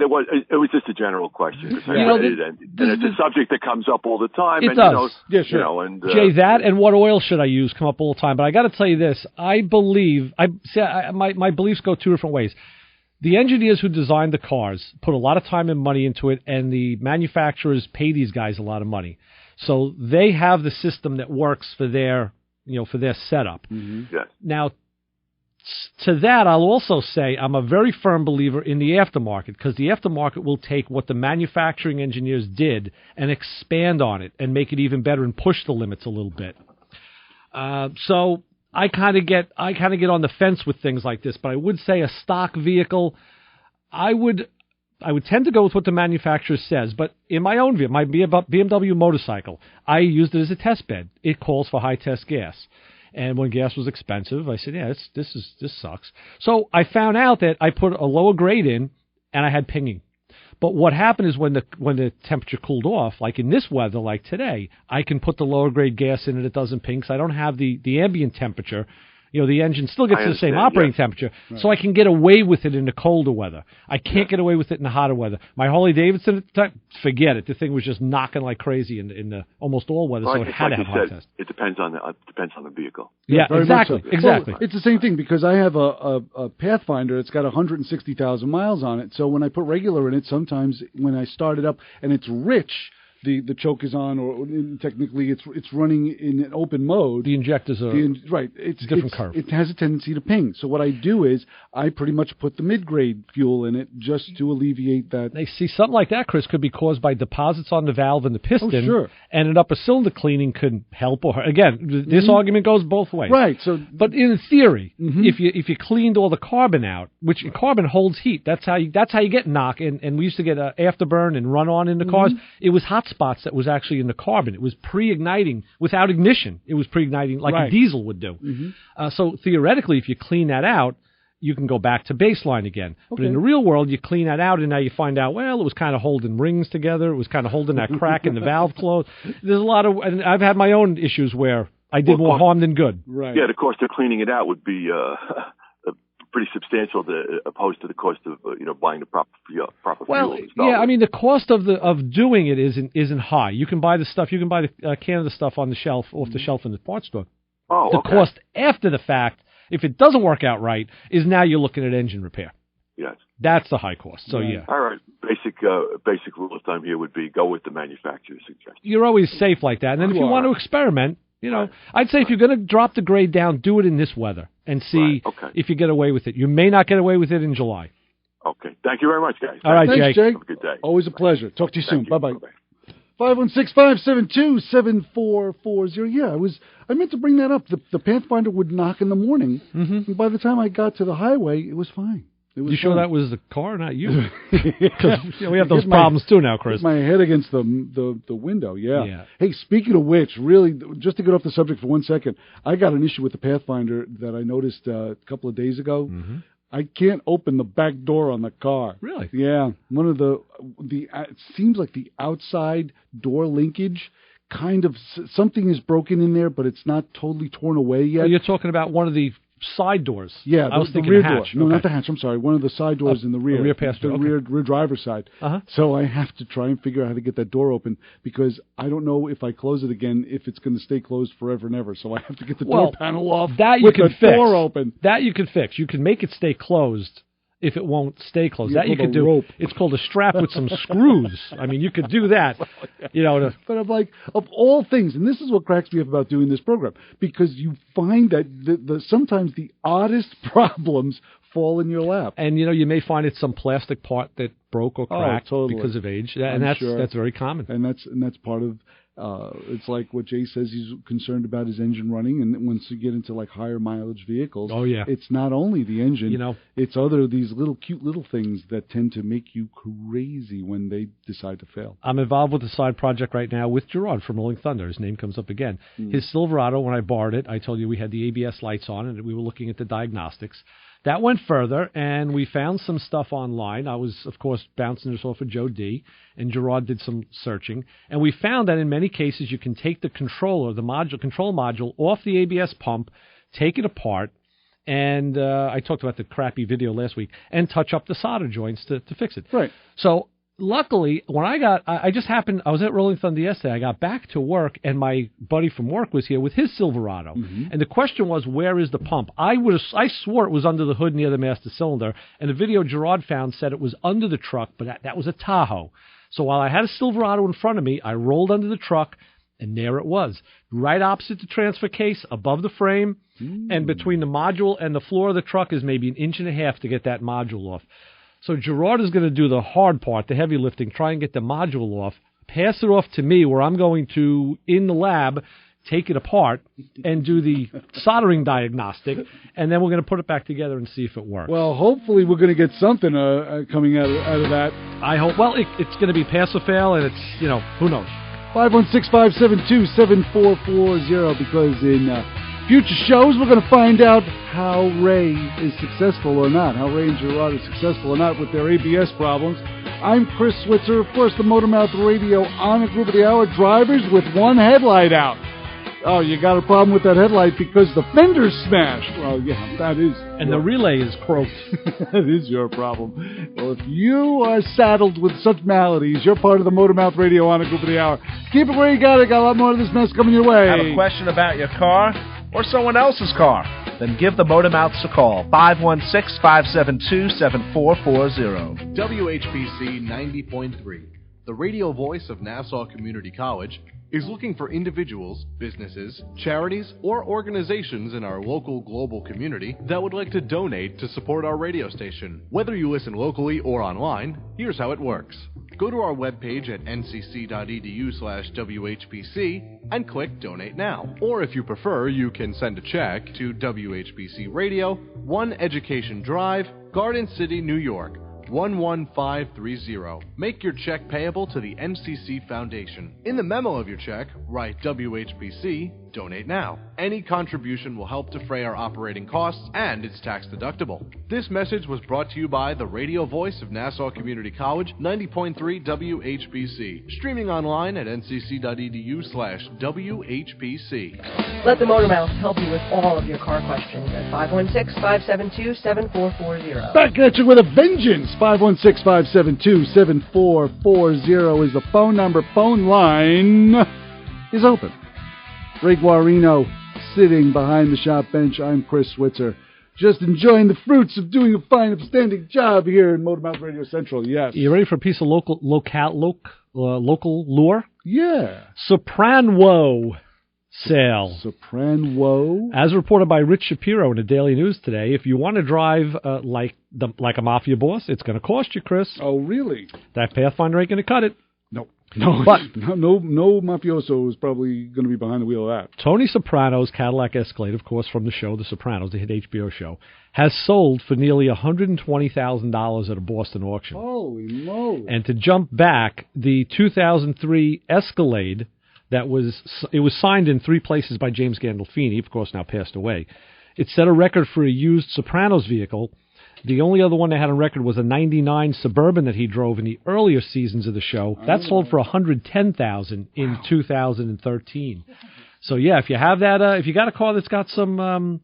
wasn't. It was just a general question. And it's a subject that comes up all the time. It does. Yeah, sure. Jay, that and what oil should I use come up all the time. But I got to tell you this: I believe my beliefs go two different ways. The engineers who designed the cars put a lot of time and money into it, and the manufacturers pay these guys a lot of money. So they have the system that works for their setup. Yes. Now, to that, I'll also say I'm a very firm believer in the aftermarket, because the aftermarket will take what the manufacturing engineers did and expand on it and make it even better and push the limits a little bit. So I kind of get on the fence with things like this, but I would say a stock vehicle, I would tend to go with what the manufacturer says, but in my own vehicle, my BMW motorcycle, I used it as a test bed. It calls for high test gas. And when gas was expensive, I said, yeah, this sucks. So I found out that I put a lower grade in, and I had pinging. But what happened is when the temperature cooled off, like in this weather, like today, I can put the lower grade gas in and it doesn't ping, because I don't have the ambient temperature. The engine still gets the same operating temperature, so I can get away with it in the colder weather. I can't get away with it in the hotter weather. My Harley Davidson at the time, forget it. The thing was just knocking like crazy in the almost all weather, so it had to have high test. It depends on the vehicle. Yeah, exactly. Well, it's the same thing, because I have a Pathfinder that's got 160,000 miles on it. So when I put regular in it, sometimes when I start it up and it's rich, the choke is on, or technically it's running in an open mode. The injectors are right. It's a different curve. It has a tendency to ping. So what I do is I pretty much put the mid-grade fuel in it just to alleviate that. They see something like that, Chris, could be caused by deposits on the valve and the piston. Oh, sure. And an upper cylinder cleaning could help or hurt. Again, this argument goes both ways. Right. So, but in theory, if you cleaned all the carbon out, which carbon holds heat, that's how you get knock. And we used to get afterburn and run on in the cars. It was hot spots that was actually in the carbon. It was pre-igniting without ignition. It was pre-igniting like a diesel would do. So theoretically, if you clean that out, you can go back to baseline again. Okay. But in the real world, you clean that out, and now you find out, well, it was kind of holding rings together. It was kind of holding that crack in the valve closed. There's a lot of, and I've had my own issues where I did more harm than good. Right. Yeah, the cost of cleaning it out would be pretty substantial opposed to the cost of buying the proper fuel. Well, yeah, I mean the cost of doing it isn't high. You can buy the stuff. You can buy the can of the stuff on the shelf, off the shelf in the parts store. Oh, the cost after the fact, if it doesn't work out right, is now you're looking at engine repair. Yes, that's the high cost. So yeah. All right. Basic rule of thumb here would be go with the manufacturer's suggestion. You're always safe like that, and then if you want to experiment. I'd say if you're going to drop the grade down, do it in this weather and see if you get away with it. You may not get away with it in July. Okay. Thank you very much, guys. All right, Thanks, Jake. Have a good day. Always a pleasure. Talk to you soon. Bye-bye. 516-572-7440. Yeah, I meant to bring that up. The Pathfinder would knock in the morning. And by the time I got to the highway, it was fine. You sure that was the car, not you? Because we have those problems too now, Chris. My head against the window, yeah. Hey, speaking of which, really, just to get off the subject for 1 second, I got an issue with the Pathfinder that I noticed a couple of days ago. I can't open the back door on the car. Really? Yeah. One of the it seems like the outside door linkage kind of, something is broken in there, but it's not totally torn away yet. Oh, you're talking about one of the side doors. Yeah, I was the thinking rear hatch. door. No, not the hatch. I'm sorry. One of the side doors in the rear. The rear passenger. The rear driver's side. So I have to try and figure out how to get that door open, because I don't know if I close it again, if it's going to stay closed forever and ever. So I have to get the door panel off with the door open. That you can fix. You can make it stay closed if it won't stay closed. That you could do. Rope. It's called a strap with some screws. I mean, you could do that. But I'm like, of all things, and this is what cracks me up about doing this program, because you find that sometimes the oddest problems fall in your lap. And you may find it's some plastic part that broke or cracked because of age, and that's very common. And that's part of. It's like what Jay says, he's concerned about his engine running, and once you get into like higher mileage vehicles, it's not only the engine, it's these cute little things that tend to make you crazy when they decide to fail. I'm involved with a side project right now with Gerard from Rolling Thunder. His name comes up again. His Silverado, when I borrowed it, I told you we had the ABS lights on and we were looking at the diagnostics. That went further, and we found some stuff online. I was, of course, bouncing this off of Joe D., and Gerard did some searching. And we found that in many cases you can take the controller, the control module, off the ABS pump, take it apart, and I talked about the crappy video last week, and touch up the solder joints to fix it. Right. So luckily, when I was at Rolling Thunder yesterday. I got back to work, and my buddy from work was here with his Silverado. And the question was, where is the pump? I swore it was under the hood near the master cylinder, and the video Gerard found said it was under the truck, but that was a Tahoe. So while I had a Silverado in front of me, I rolled under the truck, and there it was, right opposite the transfer case, above the frame, and between the module and the floor of the truck is maybe 1.5 inches to get that module off. So Gerard is going to do the hard part, the heavy lifting, try and get the module off, pass it off to me where I'm going to, in the lab, take it apart and do the soldering diagnostic, and then we're going to put it back together and see if it works. Well, hopefully we're going to get something coming out of that. I hope. Well, it's going to be pass or fail, and it's, who knows. 516-572-7440, because in future shows we're going to find out how Ray is successful or not, how Ray and Gerard are successful or not with their ABS problems. I'm Chris Switzer, of course, the Motormouth Radio Honor Group of the Hour, drivers with one headlight out. Oh, you got a problem with that headlight because the fender's smashed. Well, yeah, that is. And the relay is croaked. That is your problem. Well, if you are saddled with such maladies, you're part of the Motormouth Radio Honor Group of the Hour. Keep it where you got it. Got a lot more of this mess coming your way. Have a question about your car or someone else's car? Then give the Motormouths a call. 516-572-7440. WHPC 90.3, the radio voice of Nassau Community College, is looking for individuals, businesses, charities, or organizations in our local global community that would like to donate to support our radio station. Whether you listen locally or online, here's how it works. Go to our webpage at ncc.edu/WHPC and click Donate Now. Or if you prefer, you can send a check to WHPC Radio, 1 Education Drive, Garden City, New York, 11530. Make your check payable to the NCC Foundation. In the memo of your check, write WHPC, Donate Now. Any contribution will help defray our operating costs, and it's tax deductible. This message was brought to you by the radio voice of Nassau Community College, 90.3 WHPC. Streaming online at ncc.edu/WHPC. Let the Motormouth help you with all of your car questions at 516-572-7440. Back at you with a vengeance. 516-572-7440 is the phone number. Phone line is open. Ray Guarino sitting behind the shop bench. I'm Chris Switzer. Just enjoying the fruits of doing a fine, upstanding job here in Motormouth Radio Central. Yes. You ready for a piece of local lure? Yeah. Soprano sale. Soprano. As reported by Rich Shapiro in the Daily News today, if you want to drive like a mafia boss, it's going to cost you, Chris. Oh, really? That Pathfinder ain't going to cut it. No, but no mafioso is probably going to be behind the wheel of that. Tony Soprano's Cadillac Escalade, of course, from the show The Sopranos, the hit HBO show, has sold for nearly $120,000 at a Boston auction. Holy moly! And to jump back, the 2003 Escalade it was signed in 3 places by James Gandolfini, of course, now passed away. It set a record for a used Sopranos vehicle. The only other one they had on record was a 99 Suburban that he drove in the earlier seasons of the show. That sold for $110,000 in 2013. So yeah, if you have that, if you got a car that's got some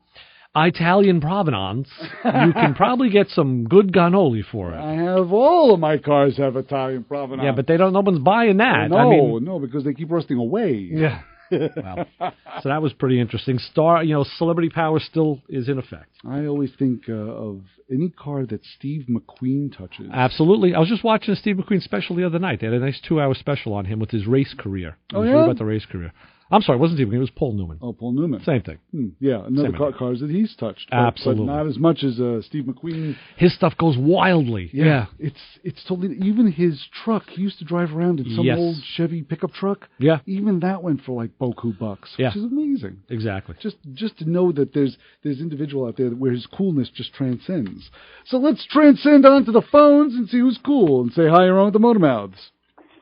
Italian provenance, you can probably get some good cannoli for it. I have all of my cars have Italian provenance. Yeah, but no one's buying that. No, because they keep rusting away. Yeah. Well, so that was pretty interesting. Celebrity power still is in effect. I always think of any car that Steve McQueen touches. Absolutely. I was just watching a Steve McQueen special the other night. They had a nice 2-hour special on him with his race career. I was about the race career. I'm sorry, it wasn't Steve McQueen, it was Paul Newman. Oh, Paul Newman. Same thing. Yeah, another cars that he's touched. Absolutely. But not as much as Steve McQueen. His stuff goes wildly. Yeah. It's totally, even his truck, he used to drive around in some old Chevy pickup truck. Yeah. Even that went for like boku bucks, which is amazing. Exactly. Just to know that there's individual out there where his coolness just transcends. So let's transcend onto the phones and see who's cool and say hi around the Motormouths.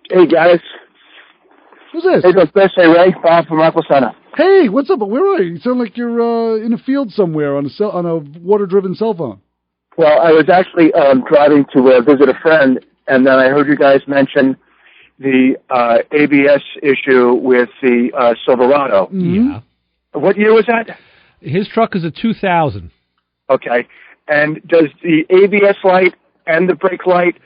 Hey, guys. Who's this? Hey, Hey, Ray. Bob from Rockville Center. Hey, what's up? Where are you? You sound like you're in a field somewhere on a water-driven cell phone. Well, I was actually driving to visit a friend, and then I heard you guys mention the ABS issue with the Silverado. Mm-hmm. Yeah. What year was that? His truck is a 2000. Okay. And does the ABS light and the brake light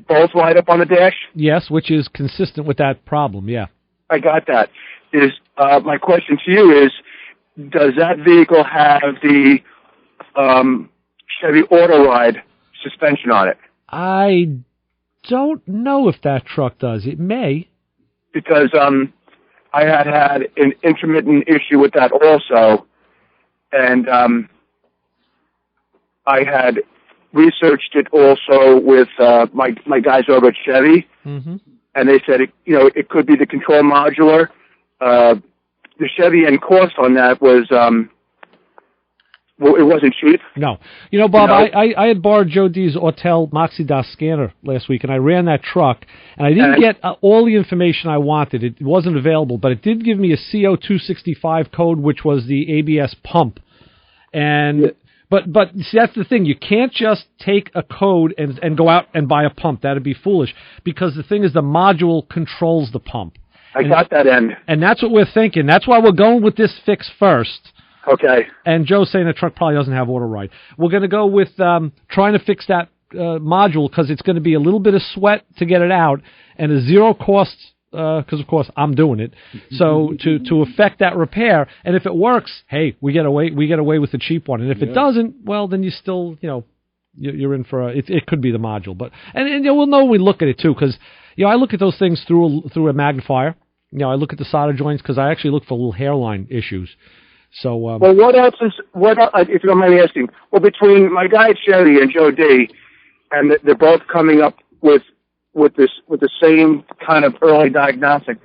both light up on the dash? Yes, which is consistent with that problem, yeah. I got that. My question to you is, does that vehicle have the Chevy Auto Ride suspension on it? I don't know if that truck does. It may. Because I had an intermittent issue with that also, and I had researched it also with my guys over at Chevy, mm-hmm. and they said it could be the control modular the Chevy and cost on that was well, it wasn't cheap. No. You know, Bob, No. I had borrowed Joe D's Autel MoxieDOS scanner last week, and I ran that truck, and I didn't get all the information I wanted. It wasn't available, but it did give me a CO265 code, which was the ABS pump. And but see, that's the thing. You can't just take a code and go out and buy a pump. That'd be foolish, because the thing is the module controls the pump. I got that end. And that's what we're thinking. That's why we're going with this fix first. Okay. And Joe's saying the truck probably doesn't have auto ride. We're going to go with trying to fix that module, because it's going to be a little bit of sweat to get it out and a zero cost, because of course I'm doing it. So to effect that repair, and if it works, hey, we get away with the cheap one. And if it doesn't, well, then you still, you're in for it could be the module. But and we'll know when we look at it too, because I look at those things through a magnifier. I look at the solder joints, because I actually look for little hairline issues. So, well, what else is if you don't mind me asking? Well, between my guy at Chevy and Joe D, and they're both coming up with the same kind of early diagnostic.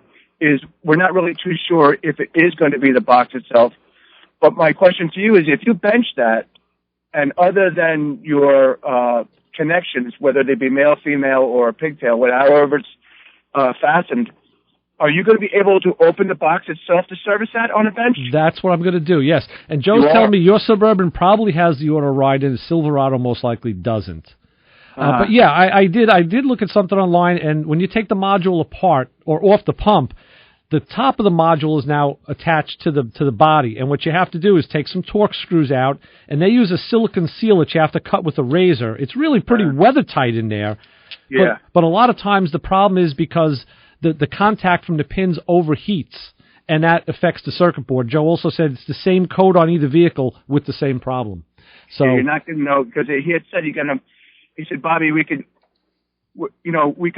We're not really too sure if it is going to be the box itself. But my question to you is, if you bench that, and other than your connections, whether they be male, female, or pigtail, however it's fastened, are you going to be able to open the box itself to service that on a bench? That's what I'm going to do, yes. And Joe's telling me your Suburban probably has the auto ride, and the Silverado most likely doesn't. But yeah, I did look at something online, and when you take the module apart or off the pump, the top of the module is now attached to the body, and what you have to do is take some Torx screws out, and they use a silicone seal that you have to cut with a razor. It's really pretty weather tight in there. Yeah. But a lot of times the problem is because the contact from the pins overheats, and that affects the circuit board. Joe also said it's the same code on either vehicle with the same problem. So you're not going to know, because he had said he said, Bobby, we could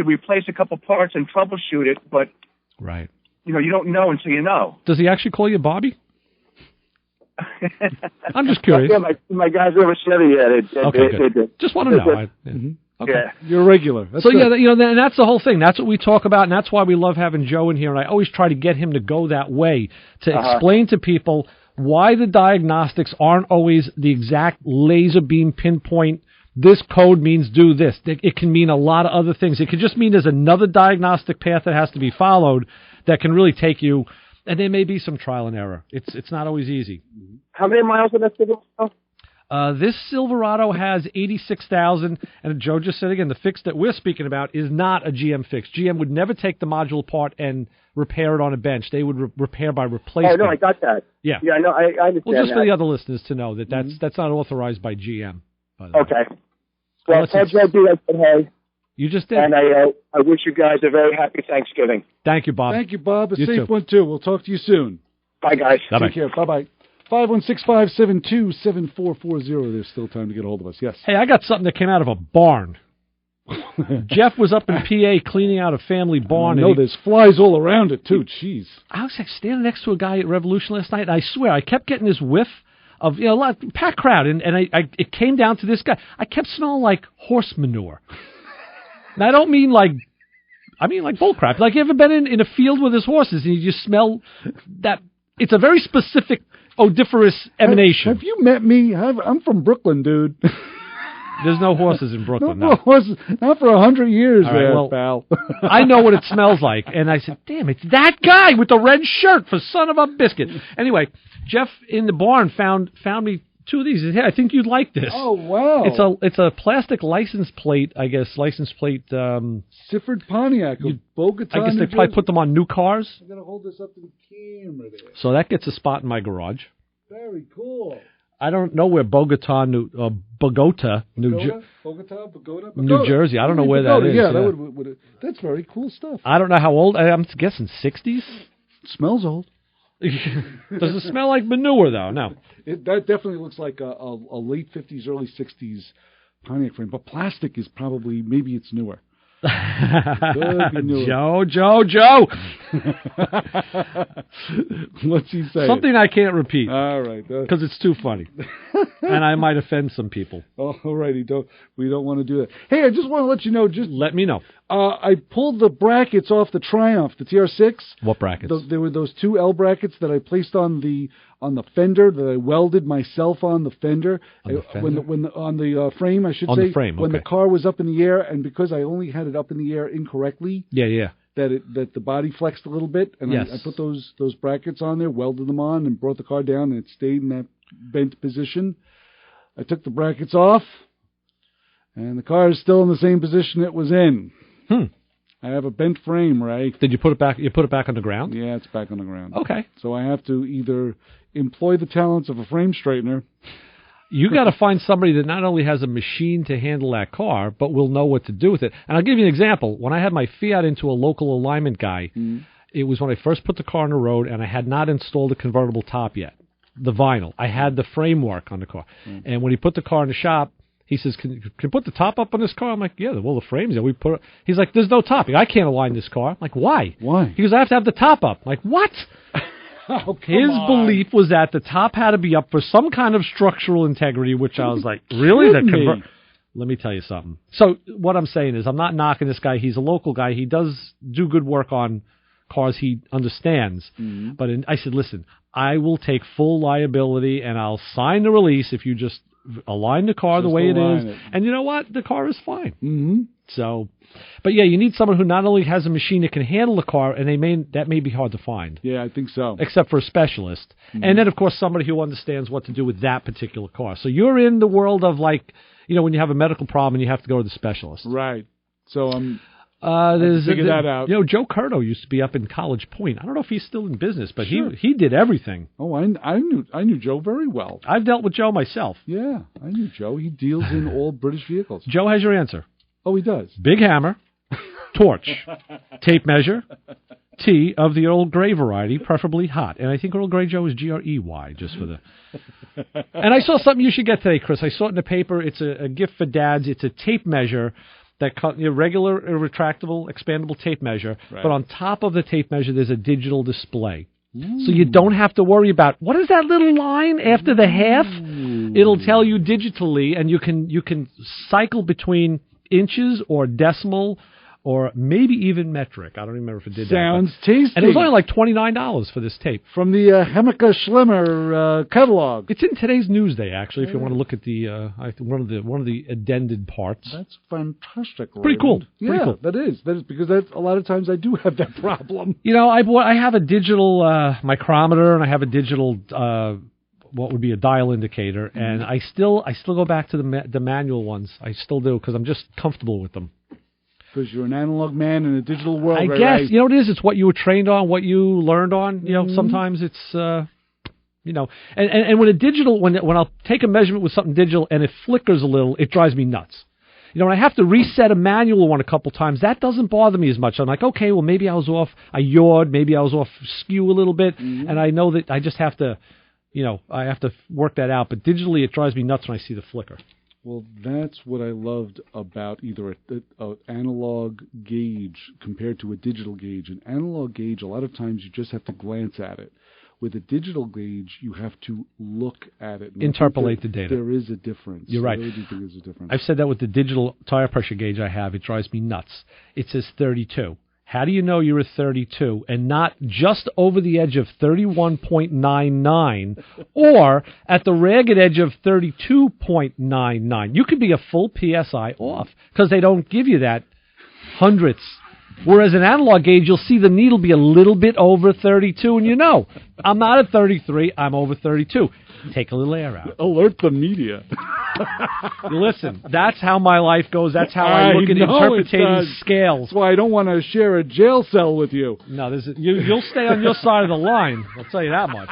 replace a couple parts and troubleshoot it, but right. You don't know until you know. Does he actually call you Bobby? I'm just curious. Yeah, my guys over Chevy, they did. Just want to know. Okay. Yeah. You're regular. That's good. And that's the whole thing. That's what we talk about, and that's why we love having Joe in here. And I always try to get him to go that way, to explain to people why the diagnostics aren't always the exact laser beam pinpoint. This code means do this. It can mean a lot of other things. It could just mean there's another diagnostic path that has to be followed that can really take you, and there may be some trial and error. It's not always easy. How many miles of that Silverado? This Silverado has 86,000, and Joe just said again, the fix that we're speaking about is not a GM fix. GM would never take the module apart and repair it on a bench. They would repair by replacement. Oh, no, I got that. Yeah. Yeah, I know, I understand. Well, just that. for the other listeners to know that that's not authorized by GM. Okay. Well, tell Joe D I said hey. You just did. And I wish you guys a very happy Thanksgiving. Thank you, Bob. Thank you, Bob. A You safe too. one, too. We'll talk to you soon. Bye, guys. Bye-bye. Take care. Bye-bye. 516-572-7440. There's still time to get a hold of us. Yes. Hey, I got something that came out of a barn. Jeff was up in PA cleaning out a family barn. No, there's flies all around it, too. Jeez. I was standing next to a guy at Revolution last night, and I swear, I kept getting this whiff of, a lot, packed crowd, and it came down to this guy. I kept smelling like horse manure. And I don't mean like bullcrap. Like, you ever been in a field with his horses, and you just smell that? It's a very specific odoriferous emanation. Have you met me? I'm from Brooklyn, dude. There's no horses in Brooklyn. No horses. Not for 100 years, All right, there, well, pal. I know what it smells like. And I said, damn, it's that guy with the red shirt, for son of a biscuit. Anyway, Jeff in the barn found me two of these. He said, hey, I think you'd like this. Oh, wow. It's a plastic license plate, I guess. Sifford Pontiac of Bogota. I guess they probably put them on new cars. I'm going to hold this up to the camera there. So that gets a spot in my garage. Very cool. I don't know where Bogota, New Jersey. I don't know where that is. Yeah, that that's very cool stuff. I don't know how old. I'm guessing 60s. It smells old. Does it smell like manure, though? No. That definitely looks like a late 50s, early 60s Pontiac frame. But plastic is probably, maybe it's newer. Joe. What's he saying? Something I can't repeat. All right. Because it's too funny. And I might offend some people. All righty. We don't want to do that. Hey, I just want to let you know. Let me know. I pulled the brackets off the Triumph, the TR6. What brackets? There were those two L brackets that I placed on the fender that I welded myself on the fender. On the fender? On the frame, I should on say. The frame, when okay. the car was up in the air, and because I only had it up in the air incorrectly. Yeah. That the body flexed a little bit, and yes. I put those brackets on there, welded them on, and brought the car down, and it stayed in that bent position. I took the brackets off, and the car is still in the same position it was in. I have a bent frame, Ray. Did you put it back? You put it back on the ground? Yeah, it's back on the ground. Okay. So I have to either employ the talents of a frame straightener. You got to find somebody that not only has a machine to handle that car, but will know what to do with it. And I'll give you an example. When I had my Fiat into a local alignment guy, it was when I first put the car on the road, and I had not installed a convertible top yet, the vinyl. I had the framework on the car. And when he put the car in the shop, he says, can you put the top up on this car? I'm like, yeah, well, the frame's there. We put it. He's like, there's no top. I can't align this car. I'm like, why? Why? He goes, I have to have the top up. I'm like, what? His belief was that the top had to be up for some kind of structural integrity, which I was like, really? Let me tell you something. So what I'm saying is I'm not knocking this guy. He's a local guy. He does do good work on cars he understands. But I said, listen, I will take full liability, and I'll sign the release if you just align the car the way it is. And you know what? The car is fine. So, but yeah, you need someone who not only has a machine that can handle the car, and that may be hard to find. Yeah, I think so. Except for a specialist. And then, of course, somebody who understands what to do with that particular car. So you're in the world of, like, you know, when you have a medical problem and you have to go to the specialist. Right. So I'm... figure that out. You know, Joe Curto used to be up in College Point. I don't know if he's still in business, but he did everything. Oh, I knew Joe very well. I've dealt with Joe myself. Yeah, I knew Joe. He deals in all British vehicles. Joe has your answer. Oh, he does. Big hammer, torch, tape measure, tea of the Earl Grey variety, preferably hot. And I think Earl Grey, Joe, is Grey, just for the... And I saw something you should get today, Chris. I saw it in the paper. It's a gift for dads. It's a tape measure. That regular, retractable, expandable tape measure, but on top of the tape measure, there's a digital display. So you don't have to worry about, what is that little line after the half? It'll tell you digitally, and you can cycle between inches or decimal or maybe even metric. I don't remember if it did Sounds that. tasty. And it was only like $29 for this tape. From the Hemeke Schlemmer catalog. It's in today's Newsday, actually, if you want to look at the one of the addended parts. That's fantastic. Pretty cool. Yeah, Pretty cool. That is because a lot of times I do have that problem. You know, I have a digital micrometer, and I have a digital what would be a dial indicator, and I still go back to the manual ones. I still do because I'm just comfortable with them. Because you're an analog man in a digital world, I guess. You know what it is? It's what you were trained on, what you learned on. You know, sometimes it's, you know. And when a digital, when I'll take a measurement with something digital and it flickers a little, it drives me nuts. You know, when I have to reset a manual one a couple times, that doesn't bother me as much. I'm like, okay, well, maybe I was off, I yawed, maybe I was off skew a little bit, and I know that I just have to, you know, I have to work that out. But digitally, it drives me nuts when I see the flicker. Well, that's what I loved about either an analog gauge compared to a digital gauge. An analog gauge, a lot of times you just have to glance at it. With a digital gauge, you have to look at it. Interpolate the data. There is a difference. You're right. I really do think there's a difference. I've said that with the digital tire pressure gauge I have. It drives me nuts. It says 32. How do you know you're at 32 and not just over the edge of 31.99 or at the ragged edge of 32.99? You could be a full PSI off because they don't give you that hundredths. Whereas an analog gauge, you'll see the needle be a little bit over 32, and you know, I'm not at 33, I'm over 32. Take a little air out. Alert the media. Listen, that's how my life goes. That's how I look at interpreting scales. That's why I don't want to share a jail cell with you. No, you'll stay on your side of the line. I'll tell you that much.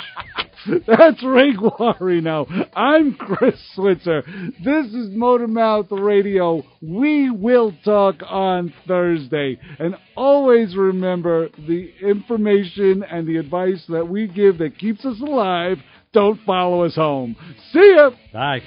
That's Ray Guarino. I'm Chris Switzer. This is Motormouth Radio. We will talk on Thursday. And always remember the information and the advice that we give that keeps us alive. Don't follow us home. See ya. Bye.